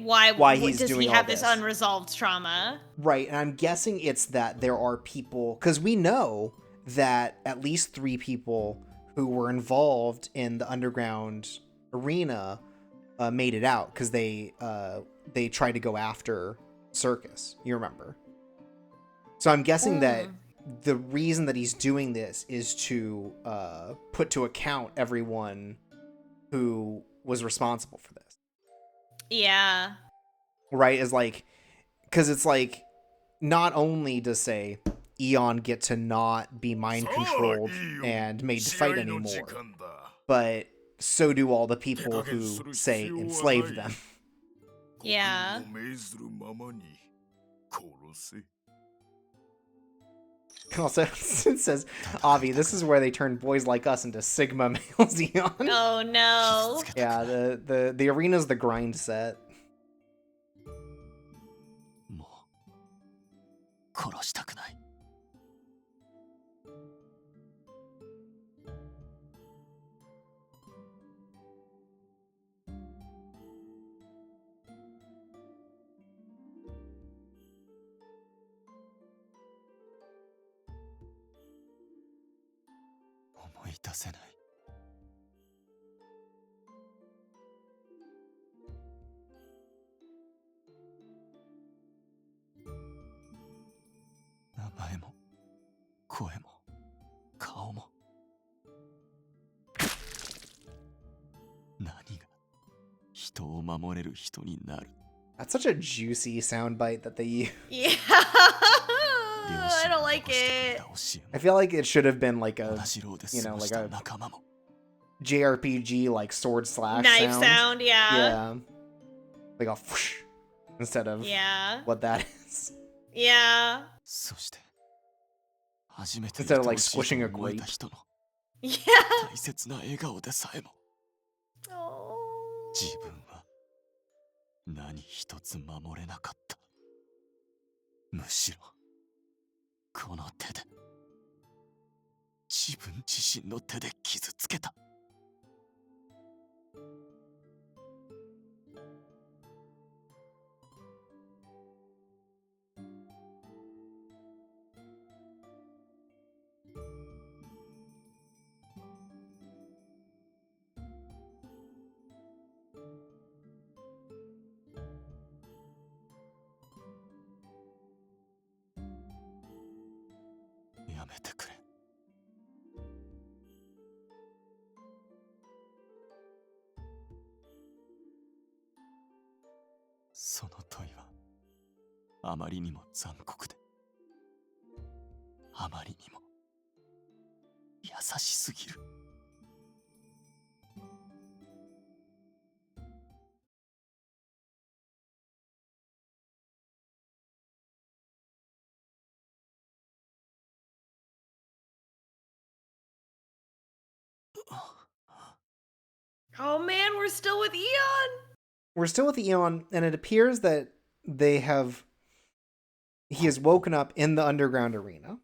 he's does doing he all have this this. unresolved trauma? Right, and I'm guessing it's that there are people, because we know that at least 3 people who were involved in the underground arena made it out because they tried to go after CIRCUS. You remember? So I'm guessing that the reason that he's doing this is to put to account everyone who was responsible for this. Yeah. Right? Is like, because it's like, not only does, say, Eon get to not be mind controlled and made to fight anymore, but so do all the people who, say, enslaved them. Yeah. Also, it says, Avi, this is where they turn boys like us into Sigma males, Eon. Oh no. Yeah, the arena's the grind set. もう殺したくない。思い出せない。名前も声も顔も何が人を守れる人になる。 That's such a juicy soundbite that they use. Yeah. I don't like it. I feel like it should have been like a, you know, like a JRPG like sword slash knife sound, yeah. Yeah. Like a whoosh instead of yeah. what that is. Yeah. そして初めて Instead of 愛 like おしい squishing a と思え grape. た人の Yeah. 大切な笑顔でさえも Oh. 自分は何一つ守れなかった。むしろこの手で自分自身の手で傷つけた。やめてくれ。その問いはあまりにも残酷で、あまりにも優しすぎる。Oh man, we're still with Eon. We're still with Eon, and it appears that he has woken up in the underground arena.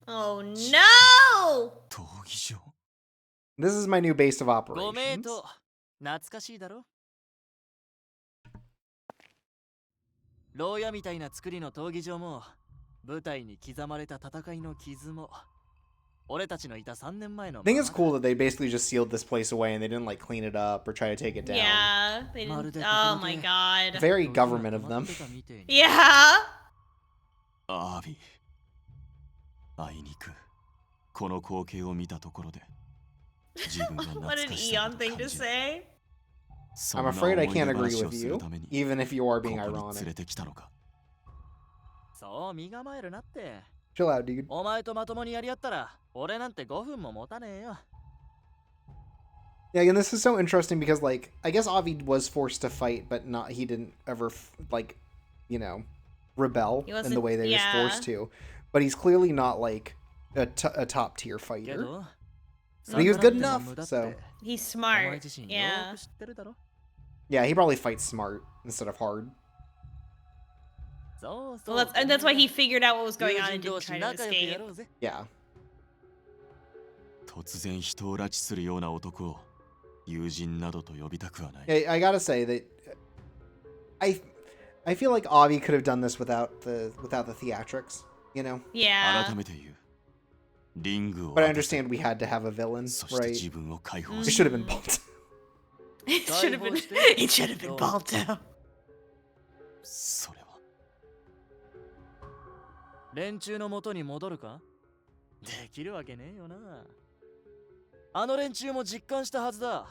Oh no! 闘技場。 This is my new base of ごめん operations. と懐かしいだろ。牢屋みたいな作りの闘技場も舞台に刻まれた戦いの傷も俺たちのいた3年前の I think it's cool that they basically just sealed this place away and they didn't like clean it up or try to take it down. Yeah, they didn't. Oh my god. Very government of them. Yeah. アービー、あいにくこの光景を見たところで自分が What 懐 an かしさ Eon を thing 感 to じ、 say. I'm afraid I can't agree そんな思い出話 with をする you, ために even if you are こ being こに連 ironic. れてきたのか。そう身構えるなって。 Chill out, dude. お前とまともにやり合ったら俺なんて5分も持たねえよ。 Yeah, and this is so interesting because, like, I guess Avi was forced to fight, but he didn't ever, like, you know, rebel in the way that he was forced to. But he's clearly not, like, a top tier fighter. But he was good enough, so. He's smart. Yeah. Yeah, he probably fights smart instead of hard. Well, that's why he figured out what was going on and didn't try to escape. Yeah. 突然人を拉致するような男を友人などと呼びたくはない。 Yeah, I gotta say that I feel like Avi could have done this without the theatrics, you know? Yeah. 改めて言う。リングを But I understand we had to have a villain, そして right? 自分を解放 It し should have been Balto. It should have been. It should have been Balto. それは連中の元に戻るか？できるわけねえよな。あの連中も実感したはずだ。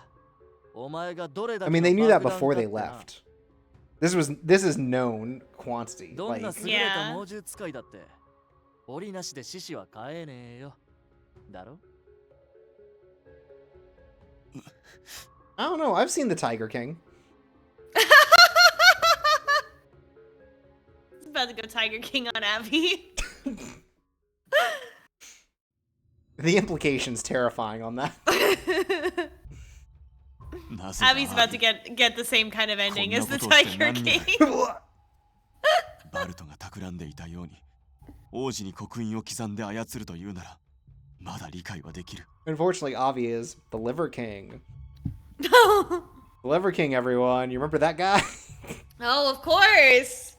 お前がどれだ I け mean, の they knew that 爆弾 before かっ they てな。 left. This is known quantity. どんな Like, 優れた猛獣使いだって檻なしで獅子は飼えねえよ。だろ？ I don't know. I've seen the Tiger King. It's about to go Tiger King on Abby. The implication's terrifying on that. なぜだ Abby's about to get the same kind of ending as the Tiger King. バルトが企んでいたように王子に刻印を刻んで操るというならまだ理解はできる。 Unfortunately, Avi is the Liver King. The Liver King, everyone. You remember that guy? Oh, of course.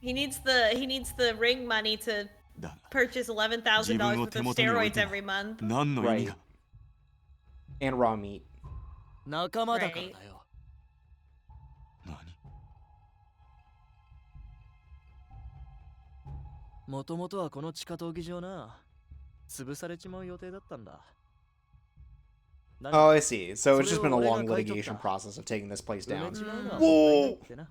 He needs the ring money to だが purchase $11,000 worth of steroids every month. 何の意味が And raw meat. 仲間だからだよ。何もともとはこの地下闘技場な、潰されちまう予定だったんだ。 Oh, I see. So it's just been a long litigation process of taking this place down. 埋めちまうのは Whoa! もったいないってな。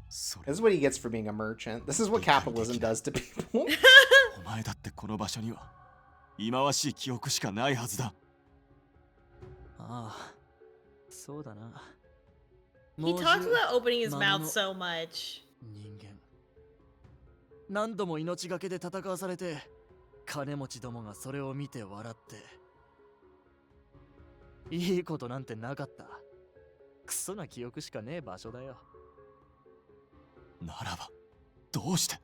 それ This is what he gets for being a merchant. This is what capitalism does to people. お前だってこの場所には忌まわしい記憶しかないはずだ。ああ、そうだな。He talks about opening his mouth so much. 人間何度も命がけで戦わされて金持ちどもがそれを見て笑っていいことなんてなかった。クソな記憶しかねえ場所だよ。ならばどうして？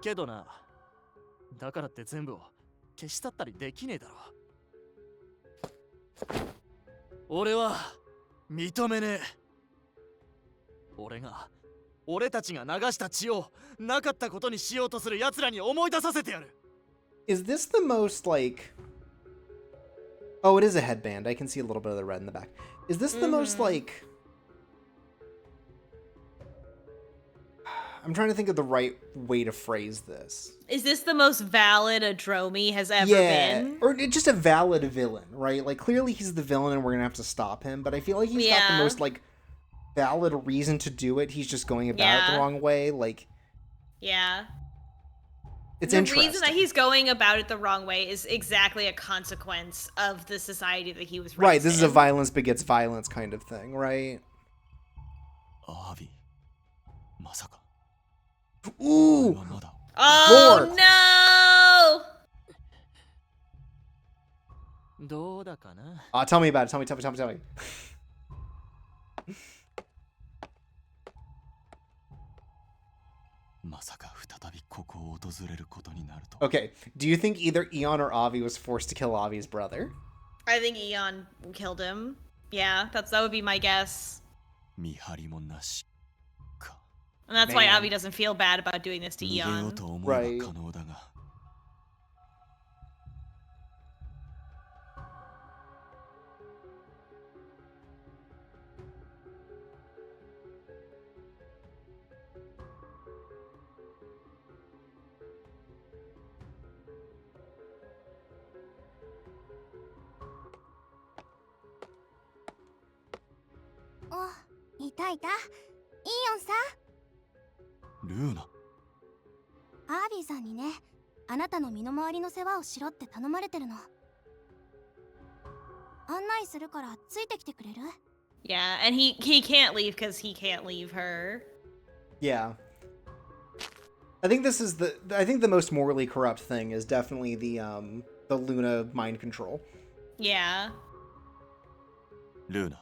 けどな、だからって全部を消し去ったりできねえだろ。俺は認めねえ。俺たちが流した血をなかったことにしようとする奴らに思い出させてやる。Is this the most like... Oh, it is a headband. I can see a little bit of the red in the back. Is this the most like... I'm trying to think of the right way to phrase this. Is this the most valid a Dromi has ever been? Or just a valid villain, right? Like, clearly he's the villain and we're gonna have to stop him, but I feel like he's not the most, like, valid reason to do it. He's just going about it the wrong way. Like... Yeah. It's the interesting. reason that he's going about it the wrong way is exactly a consequence of the society that he was raised Right, this is a in. violence begets violence kind of thing, right? Avi, masaka. Ooh! Oh Lord. no! どうだかな。Tell me about it. Tell me. まさか再びここを訪れることになると。Okay, do you think either Eon or Avi was forced to kill Avi's brother? I think Eon killed him. Yeah, that would be my guess. 見張りもなしか。 And that's why Man. Avi doesn't feel bad about doing this to 逃げよう Eon. と思えば可能だが。いたいた。イーヨンさん。ルーナ。アービーさんにね、あなたの身の回りの世話をしろって頼まれてるの。案内するからついてきてくれる？ Yeah, and he can't leave because he can't leave her. Yeah. I think this is the most morally corrupt thing is definitely the Luna mind control. Yeah. ルーナ、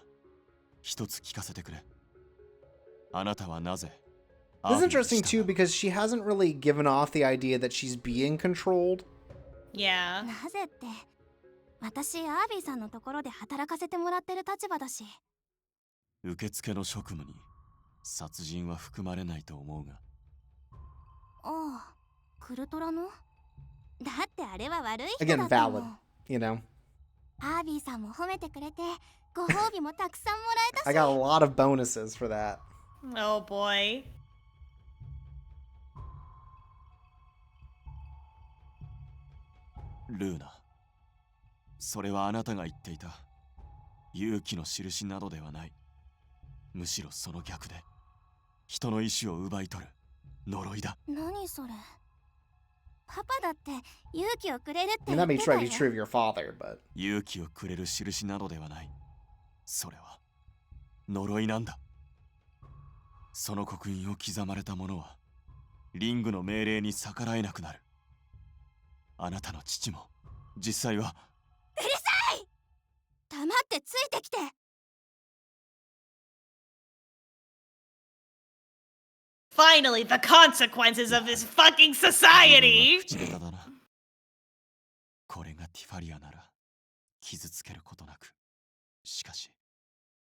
一つ聞かせてくれ。あなたはなぜ This is interesting too because she hasn't really given off the idea that she's being controlled. Yeah. なぜって、私アービーさんのところで働かせてもらってる立場だし。受付の職務に殺人は含まれないと思うが。ああ、クルトラの？だってあれは悪い人だ Again, ったも valid, ん。you know. アービーさんも褒めてくれて、ご褒美もたくさんもらえた I し。 got a lot of bonuses for that. Oh boy. ルーナ、それはあなたが言っていた勇気の印などではない。むしろその逆で人の意志を奪い取る呪いだ。何それ？パパだって勇気をくれるって I 言 mean, that って may た try よ。 to be true of your father, but 勇気をくれる印などではない。それは呪いなんだ。その刻印を刻まれた者はリングの命令に逆らえなくなる。あなたの父も実際は。うるさい！黙ってついてきて。Finally, the consequences of this fucking society! 口下手だな。これがティファリアなら傷つけることなく、しかし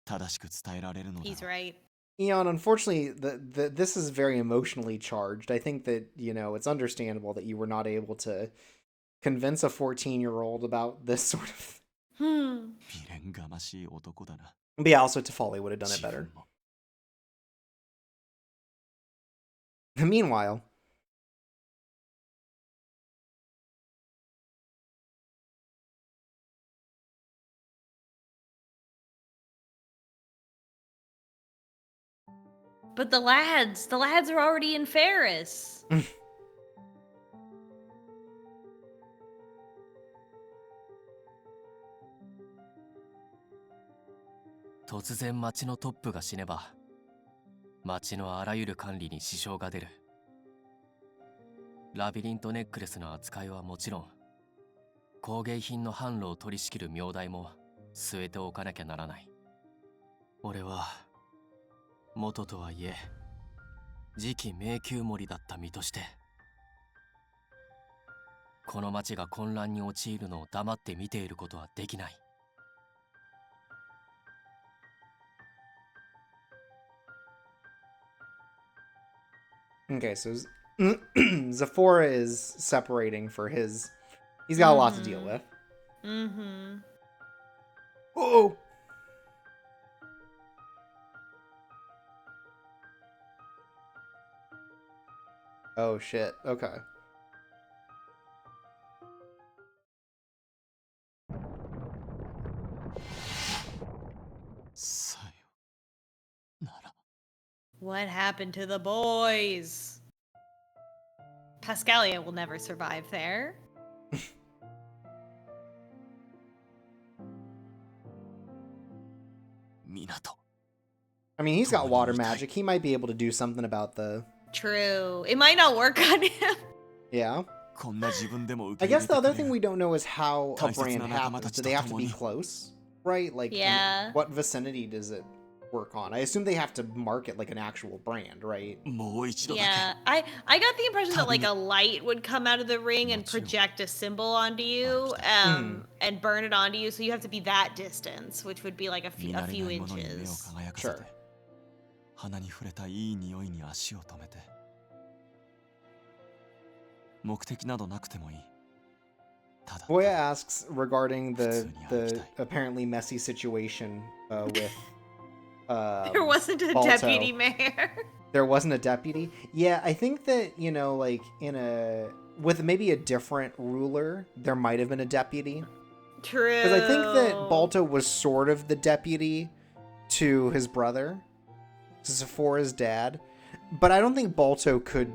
正しく伝えられるのだ。 He's right. Eon, unfortunately, this is very emotionally charged. I think that, you know, it's understandable that you were not able to convince a 14-year-old about this sort of thing. 未練がましい男だな。 But yeah, also Tifalia would have done it better. Meanwhile, But the lads are already in Ferris. 突然町のトップが死ねば町のあらゆる管理に支障が出る。ラビリントネックレスの扱いはもちろん、工芸品の販路を取り仕切る名代も据えておかなきゃならない。俺は元とはいえ次期迷宮森だった身として、この町が混乱に陥るのを黙って見ていることはできない。Okay, so Zephora is separating for his... He's got a lot to deal with. Mm-hmm. Oh! Oh, shit. Okay. What happened to the boys? Pascalia will never survive there. Minato. I mean, he's got water magic. He might be able to do something about the... True. It might not work on him. Yeah. I guess the other thing we don't know is how a brand happens. Do they have to be close? Right? Like, yeah. What vicinity does it work on? I assume they have to mark it like an actual brand, right? Yeah. I got the impression that like a light would come out of the ring and project a symbol onto you, and burn it onto you, so you have to be that distance, which would be like a few inches. Sure. Boya asks regarding the apparently messy situation with there wasn't a Balto. deputy mayor. There wasn't a deputy? Yeah, I think that, like with maybe a different ruler, there might have been a deputy. True. Because I think that Balto was sort of the deputy to his brother, to Sephora's dad, but I don't think Balto could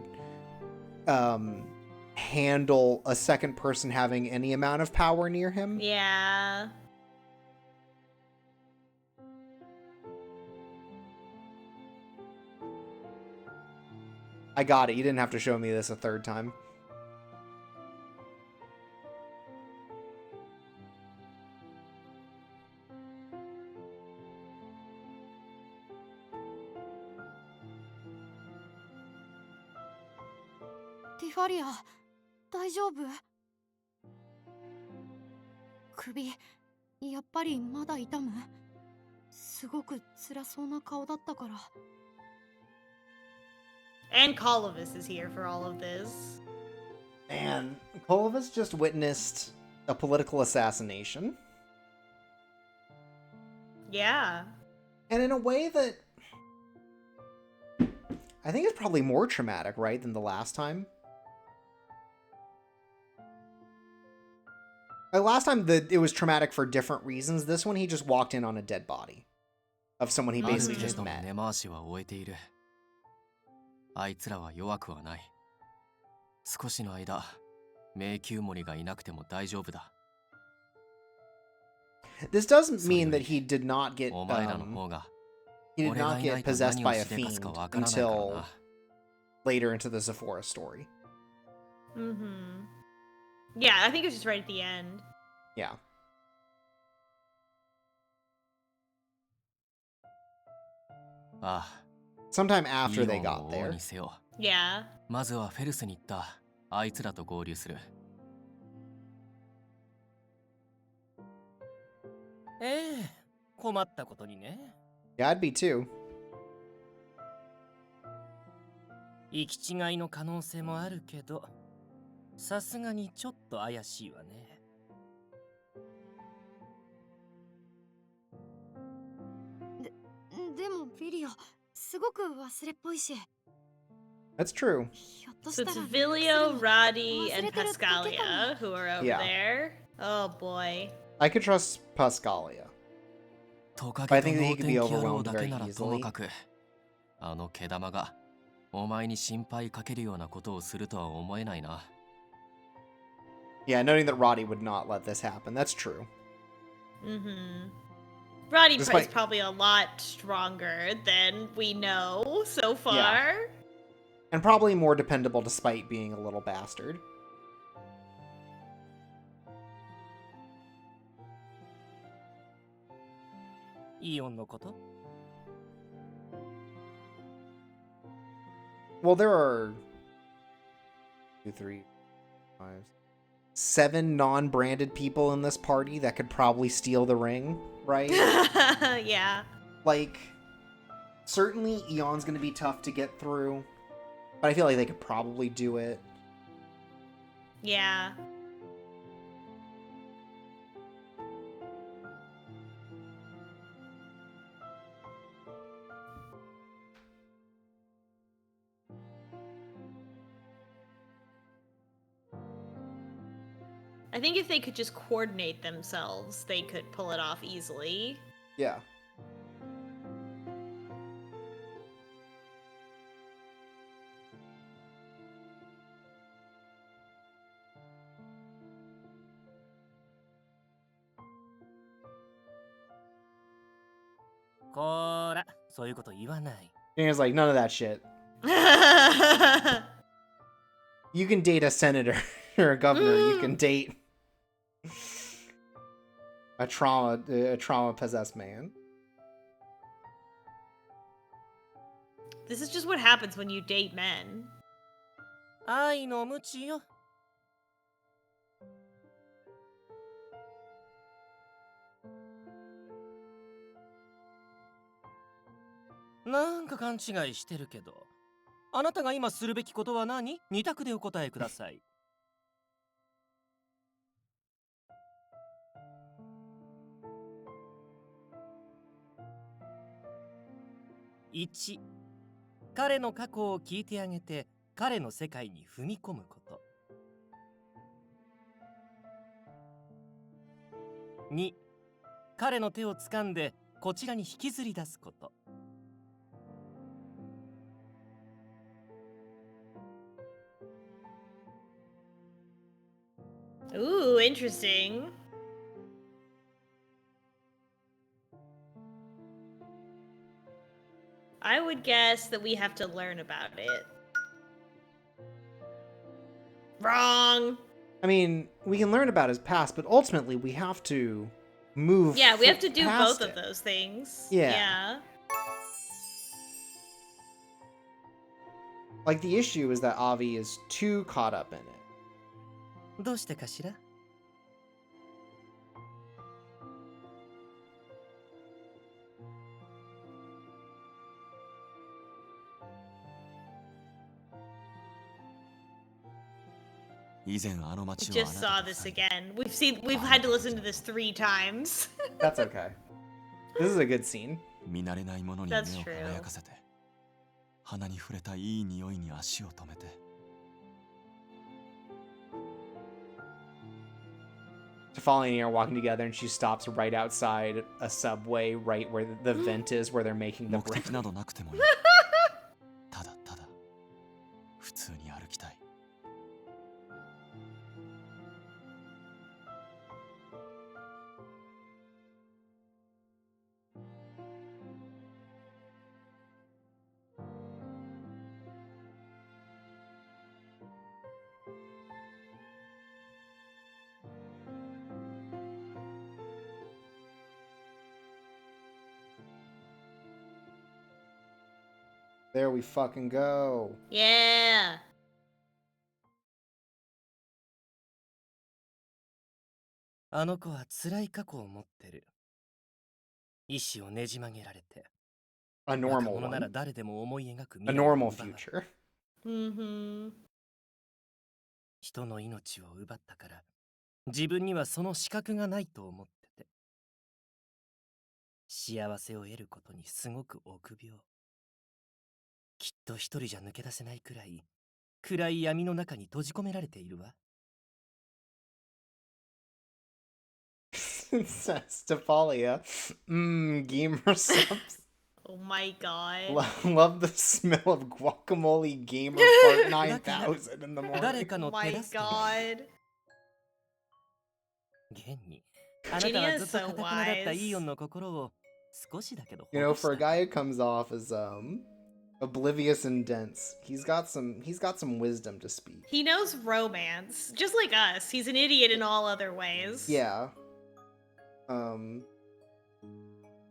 handle a second person having any amount of power near him. Yeah. I got it. You didn't have to show me this a third time. Tifalia, 大丈夫？首、やっぱりまだ痛む？すごく辛そうな顔だったから。And Colovis is here for all of this. Man, Colovis just witnessed a political assassination. Yeah. And in a way that I think is probably more traumatic, right, than the last time. Last time it was traumatic for different reasons. This one he just walked in on a dead body of someone he basically just met. あいつらは弱くはない。少しの間、迷宮森がいなくても大丈夫だ。This doesn't mean that he did not get possessed by a fiend until later into the Zephora story. Mm-hmm. Yeah, I think it was just right at the end. Yeah. Sometime after they got there. Yeah. まずはフェルスに行ったあいつらと合流する。困ったことにね。Yeah, I'd be too. 行き違いの可能性もあるけど、さすがにちょっと怪しいわね。でもビリオ、すごく忘れっぽいし。That's true. So it's Vilio, Roddy, and Pascalia who are over there. Oh boy. I could trust Pascalia. But I think that he could be overwhelmed very easily. あの毛玉がお前に心配かけるようなことをするとは思えないな。Yeah, noting that Roddy would not let this happen. That's true. Mm-hmm. Roddy Despite- is probably a lot stronger than we know so far. Yeah. And probably more dependable despite being a little bastard. Ion no koto? Well, there are 7 non-branded people in this party that could probably steal the ring, right? Yeah. Like, certainly Eon's gonna be tough to get through, but I feel like they could probably do it. Yeah. I think if they could just coordinate themselves, they could pull it off easily. Yeah. Kora, そういうこと言わない。 Daniel's like, none of that shit. You can date a senator or a governor. You can date a trauma-possessed man. This is just what happens when you date men. 愛の無知よ。なんか勘違いしてるけど、あなたが今するべきことは何？二択でお答えください。1、彼の過去を聞いてあげて、彼の世界に踏み込むこと。2、彼の手を掴んでこちらに引きずり出すこと。Ooh, interesting. I would guess that we have to learn about it. Wrong. I mean, we can learn about his past, but ultimately we have to move. Yeah, we have to do past both of it. those things. Yeah. Yeah. Like, the issue is that Avi is too caught up in it. どうしてかしら？以前あの街 I をあ just な saw たと this 二人 again. We've had to listen to this 3 times. That's okay. This is a good scene. 見慣れないものに目を That's true. 輝かせて鼻に触れたいい匂いに足を止めて Tifalia and I are walking together, and she stops right outside a subway, right where the vent is, where they're making the 目 bread. 的などなくてもいいただただ普通に歩きたい There we fucking go. Yeah. あの子は辛い過去を持ってる。意志をねじ曲げられて。 A 若 normal 者なら one. 誰でも思い描く A 未来を normal 奪われ future. Mm-hmm. 人の命を奪ったから自分にはその資格がないと思ってて幸せを得ることにすごく臆病きっと一人じゃ抜け出せないくらい暗い闇の中に閉じ込められているわ Says Tifalia. Gamer subs. Oh my god. Love the smell of guacamole gamer part 9000 in the morning. 誰かの Oh 手 my 助けで god. 現にあなた Genia は is ずっと so 堅くなだった wise. イーヨンの心を少しだけど You ほ know, ぐし for a た guy who comes off as oblivious and dense, he's got some wisdom to speak. He knows romance, just like us. He's an idiot in all other ways. Yeah.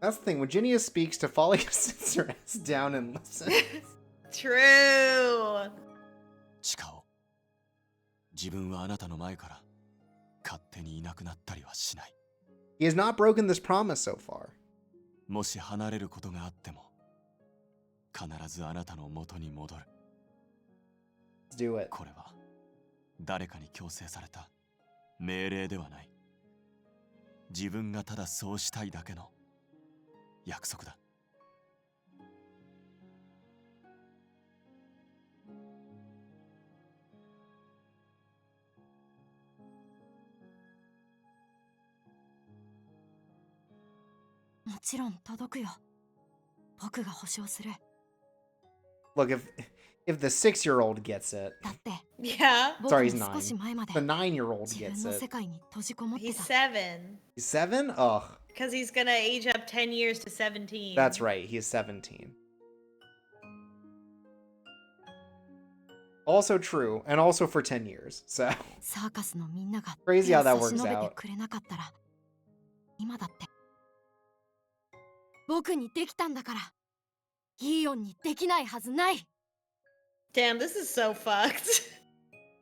That's the thing. When Ginia speaks, Tifalia sits her ass down and listens. True. チカオ、自分はあなたの前から勝手にいなくなったりはしない。 He has not broken this promise so far. もし離れることがあっても、必ずあなたの元に戻る。 Let's do it. これは誰かに強制された命令ではない。自分がただそうしたいだけの約束だ。もちろん届くよ。僕が保証する。 Look, if the 6-year-old gets it, だって、 Yeah. 僕 Sorry, he's も少し前まで the 9-year-old 自分 gets の it. 世界に閉じこもって He's た。 7. He's 7? Ugh. Because he's gonna age up 10 years to 17. That's right. He's 17. Also true, and also for 10 years. So サーカスのみんなが Crazy 手 how を that 差し works 伸べて out. くれなかったら、今だって僕にできたんだから、イーヨンにできないはずない。 Damn, this is so fucked.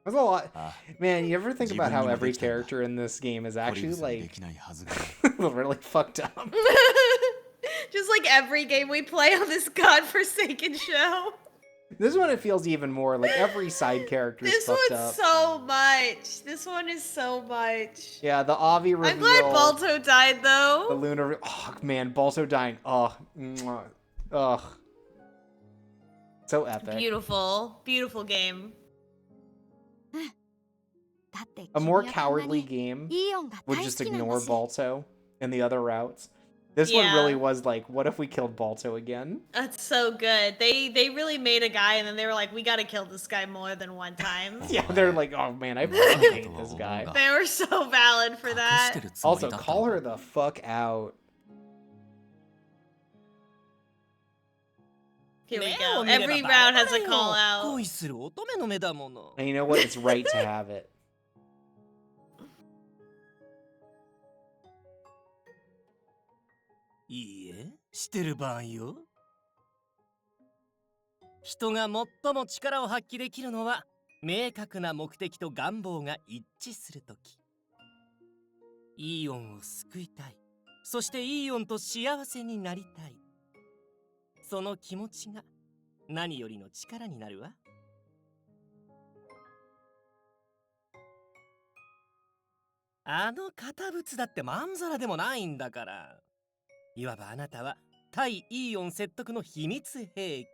there's a lot. あ、 Man, you ever think about how 自分にも every できたんだ。 character in this game is ポリ actually ウスにで like きないはずが。 really fucked up? Just like every game we play on this godforsaken show. This one it feels even more like every side character is This fucked one's up. so much. This one is so much. Yeah, the Avi reveal. I'm glad Balto died The though. Luna. Oh man, Balto dying. Oh, mwah. Ugh. So epic. Beautiful, beautiful game. だって A more 君はこんな cowardly に game イーヨンが would 大好 just きなんだ ignore し。 Balto and the other routes. This one Yeah. really was like, what if we killed Balto again? That's so good. They really made a guy and then they were like, we gotta kill this guy more than one time. Yeah, they're like, oh man, I fucking hate this guy. They were so valid for 隠し that. てるつもり Also, だった call の her the fuck out. Here we 目 go. を見れば Every バレバ round レ has a よ call out. 恋する乙女の目だもの And you know what? It's right to have it. いいえ、してる場合よ。人が最も力を発揮できるのは明確な目的と願望が一致するとき。イーヨンを救いたい。そしてイーヨンと幸せになりたい。その気持ちが何よりの力になるわ。あの堅物だってまんざらでもないんだから。いわばあなたは対イーヨン説得の秘密兵器。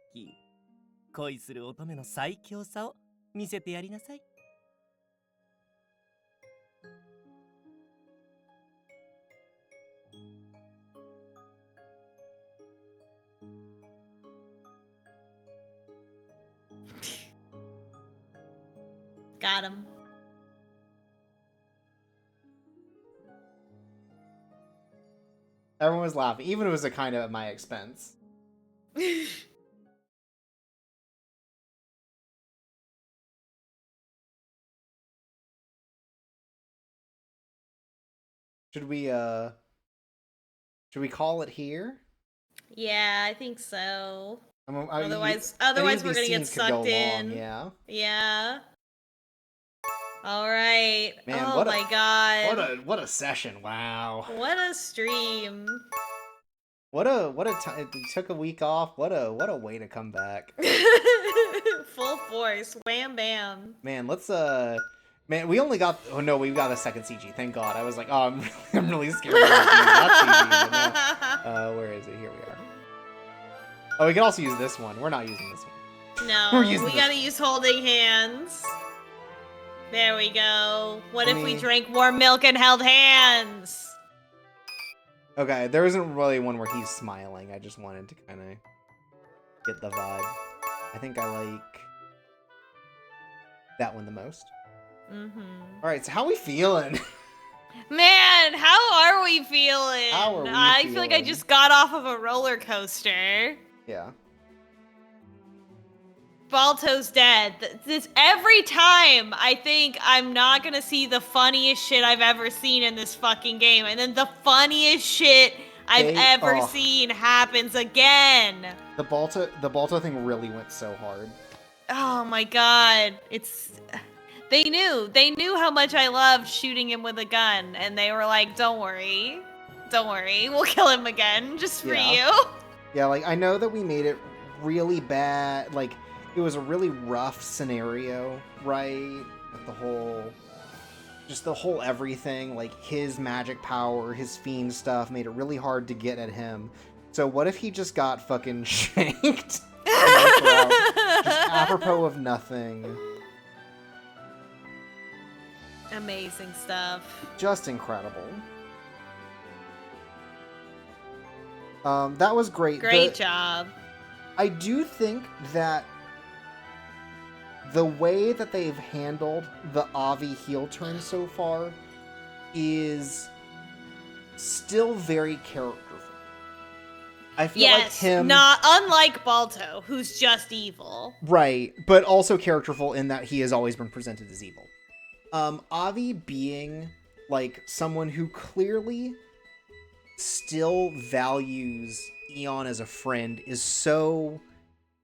恋する乙女の最強さを見せてやりなさい。Got him. Everyone was laughing, even if it was a kind of at my expense. Should we call it here? Yeah, I think so. Otherwise I think we're these gonna get scenes could go sucked in. long, yeah. Yeah. All right. Man, oh what my god. What a session! Wow. What a stream. What a time! It took a week off. What a way to come back. Full force. Wham bam. Man, let's man, we only got. Oh no, we got a second CG. Thank God. I was like, oh, I'm really scared of that CG. But no. Where is it? Here we are. Oh, we can also use this one. We're not using this one. No, We're using we this. gotta use holding hands. There we go. What I if we mean- drank warm milk and held hands? Okay, there isn't really one where he's smiling. I just wanted to kind of get the vibe. I think I like that one the most. Mm-hmm. All right, so how we feeling? Man, how are we feeling? How are we I feel like I feeling? just got off of a roller coaster. Yeah. Balto's dead. This every time I think I'm not gonna see the funniest shit I've ever seen in this fucking game, and then the funniest shit I've ever seen happens again. The Balto thing really went so hard. Oh my god, they knew how much I loved shooting him with a gun, and they were like, don't worry, we'll kill him again, just for you. Yeah, like, I know that we made it really bad, like, it was a really rough scenario, right? With the whole everything, like, his magic power, his fiend stuff, made it really hard to get at him. So what if he just got fucking shanked? Just apropos of nothing. Amazing stuff. Just incredible. That was great. Great job. I do think that the way that they've handled the Avi heel turn so far is still very characterful. I feel like him... not unlike Balto, who's just evil. Right, but also characterful in that he has always been presented as evil. Avi being, like, someone who clearly still values Eon as a friend is so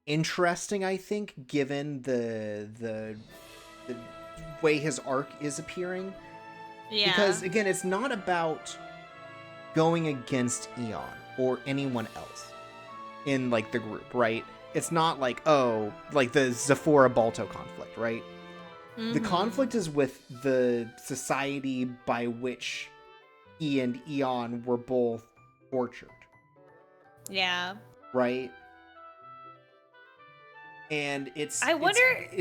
interesting, I think, given the way his arc is appearing. Yeah. Because, again, it's not about going against Eon or anyone else in, like, the group, right? It's not like, oh, like the Zephora-Balto conflict, right? The conflict is with the society by which he and Eon were both tortured. Yeah. Right? And it's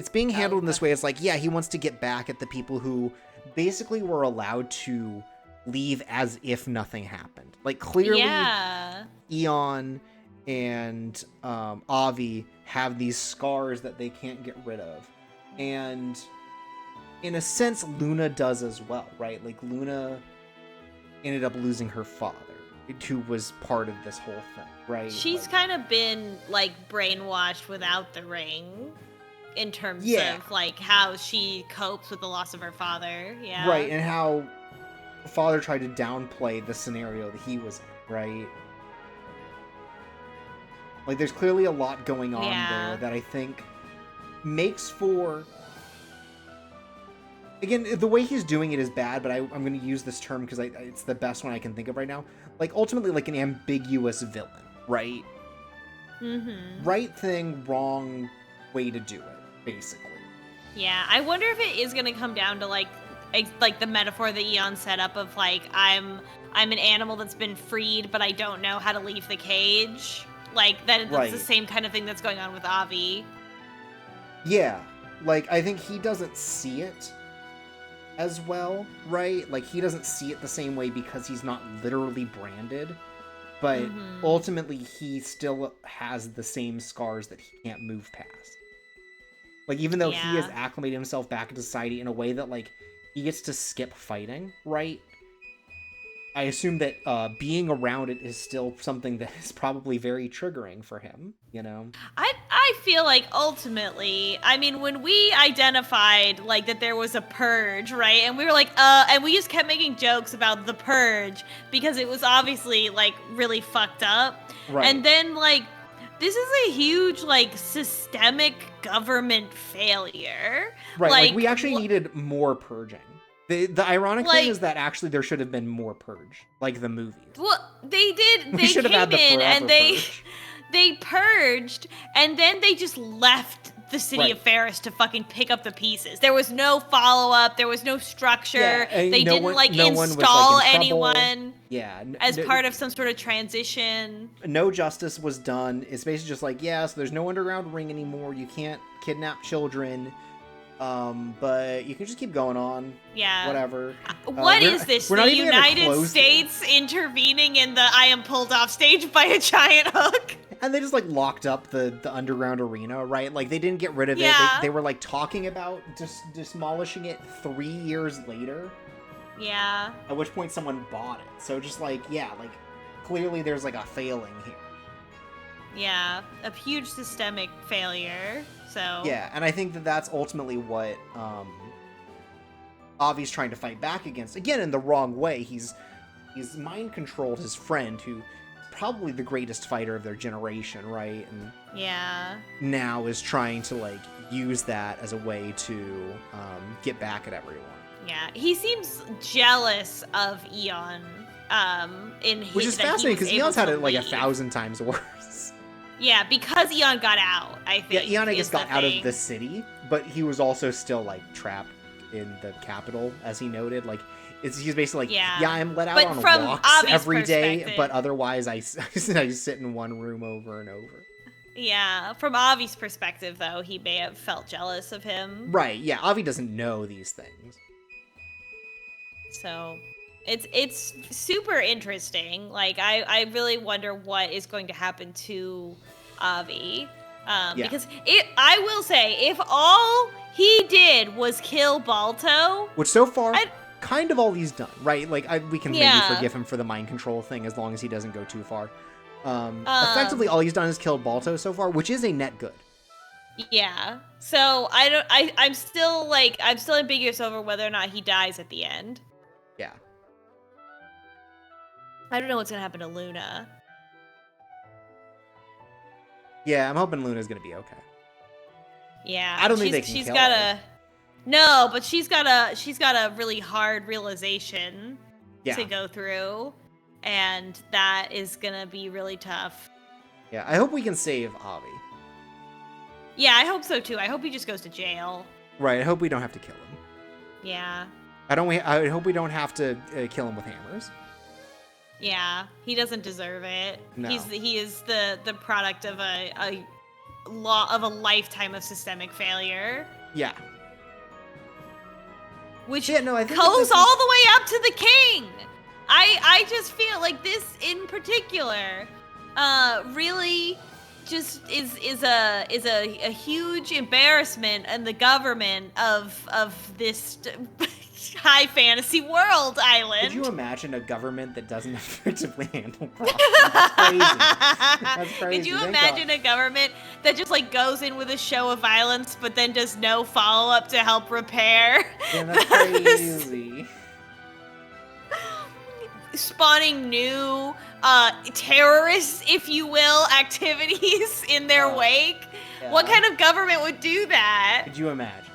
being Oh, handled in this way. It's like, yeah, he wants to get back at the people who basically were allowed to leave as if nothing happened. Like, clearly, Eon and Avi have these scars that they can't get rid of. And in a sense, Luna does as well, right? Like, Luna ended up losing her father, who was part of this whole thing, right? She's kind of been, like, brainwashed without the ring in terms of, like, how she copes with the loss of her father. Yeah. Right, and how the father tried to downplay the scenario that he was in, right? Like, there's clearly a lot going on there that I think makes for... Again, the way he's doing it is bad, but I'm going to use this term because it's the best one I can think of right now. Like, ultimately, like an ambiguous villain, right? Mm-hmm. Right thing, wrong way to do it, basically. Yeah, I wonder if it is going to come down to, like the metaphor that Eon set up of, like, I'm an animal that's been freed, but I don't know how to leave the cage. Like, that's the same kind of thing that's going on with Avi. Yeah, like, I think he doesn't see it as well, right? Like, he doesn't see it the same way because he's not literally branded, but ultimately he still has the same scars that he can't move past. Like, even though he has acclimated himself back into society in a way that, like, he gets to skip fighting, right? I assume that being around it is still something that is probably very triggering for him, you know? I feel like ultimately, I mean, when we identified, like, that there was a purge, right? And we were like, and we just kept making jokes about the purge because it was obviously, like, really fucked up. Right. And then, like, this is a huge, like, systemic government failure. Right, like we actually needed more purging. The ironic thing is that actually there should have been more purge, like the movies. Well, they did. They came in and they purged, and then they just left the city of Ferris to fucking pick up the pieces. There was no follow-up. There was no structure. They didn't install anyone as part of some sort of transition. No justice was done. It's basically just like, so there's no underground ring anymore. You can't kidnap children. But you can just keep going on. Yeah. Whatever. What is this? The United States intervening in the I am pulled off stage by a giant hook? And they just, like, locked up the underground arena, right? Like, they didn't get rid of it. They were, like, talking about just demolishing it 3 years later. Yeah. At which point someone bought it. So just like, yeah, like clearly there's like a failing here. Yeah, a huge systemic failure. So Yeah, and I think that that's ultimately what Avi's trying to fight back against. Again, in the wrong way. He's mind controlled his friend, who probably the greatest fighter of their generation, right? And yeah, now is trying to like use that as a way to get back at everyone. yeah. He seems jealous of Eon. Which is fascinating because Eon's had it like 1,000 times worse. Yeah, because Eon got out, I think. Yeah, Eon, I guess, got out of the city, but he was also still, like, trapped in the capital, as he noted. Like, he's basically like, yeah, I'm let out but on from walks Avi's every day, but otherwise I sit in one room over and over. Yeah, from Avi's perspective, though, he may have felt jealous of him. Right, yeah, Avi doesn't know these things. So... It's super interesting. Like, I really wonder what is going to happen to Avi. Because I will say, if all he did was kill Balto... Which so far, kind of all he's done, right? Like, we can maybe forgive him for the mind control thing as long as he doesn't go too far. Effectively, all he's done is killed Balto so far, which is a net good. Yeah. So, I'm still ambiguous over whether or not he dies at the end. Yeah. I don't know what's gonna happen to Luna. Yeah, I'm hoping Luna's gonna be okay. Yeah, I don't think they can kill her. No, but she's got a really hard realization to go through, and that is gonna be really tough. Yeah, I hope we can save Avi. Yeah, I hope so too. I hope he just goes to jail. Right, I hope we don't have to kill him. Yeah. I hope we don't have to kill him with hammers. Yeah, he doesn't deserve it. No. He is the product of a lifetime of systemic failure. Yeah. Which I think goes all the way up to the king. I just feel like this in particular really just is a huge embarrassment in the government of this high fantasy world island. Could you imagine a government that doesn't effectively handle problems? That's crazy. That's crazy. Could you imagine a government that just like goes in with a show of violence but then does no follow-up to help repair? Yeah, that's crazy. Spawning new terrorists, if you will, activities in their wake. Yeah. What kind of government would do that? Could you imagine?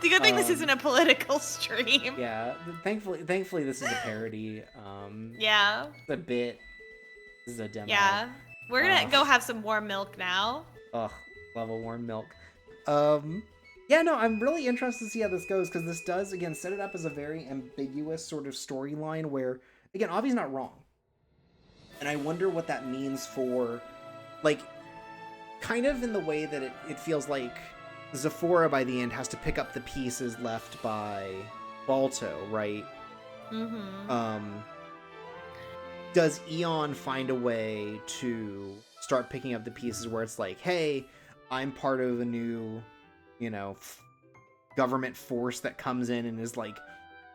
The good thing this isn't a political stream. Yeah, thankfully this is a parody. Yeah. It's a bit. This is a demo. Yeah. We're gonna go have some warm milk now. Ugh, love a warm milk. Yeah, no, I'm really interested to see how this goes, because this does, again, set it up as a very ambiguous sort of storyline where, again, Avi's not wrong. And I wonder what that means for, like, kind of in the way that it feels like Zephora by the end has to pick up the pieces left by Balto, right? Mm-hmm. Does Eon find a way to start picking up the pieces where it's like, hey, I'm part of a new, government force that comes in and is like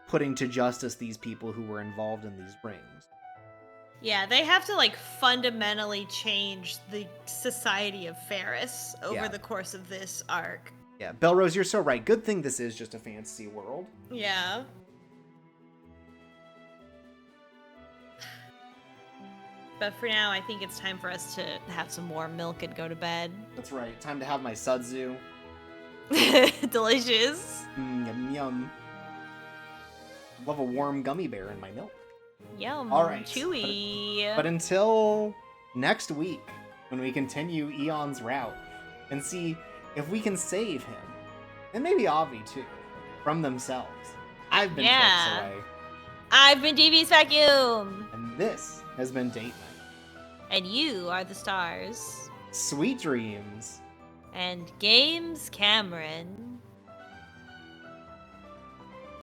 putting to justice these people who were involved in these rings? Yeah, they have to like fundamentally change the society of Ferris over the course of this arc. Yeah, Belrose, you're so right. Good thing this is just a fantasy world. Yeah. But for now, I think it's time for us to have some more milk and go to bed. That's right. Time to have my sudzu. Delicious. Yum, yum. Love a warm gummy bear in my milk. Yum. All right. Chewy. But until next week, when we continue Eon's route and see if we can save him, and maybe Avi too, from themselves. I've been Focus Away. I've been DV's Vacuum. And this has been Date Night. And you are the stars. Sweet dreams. And Games Cameron.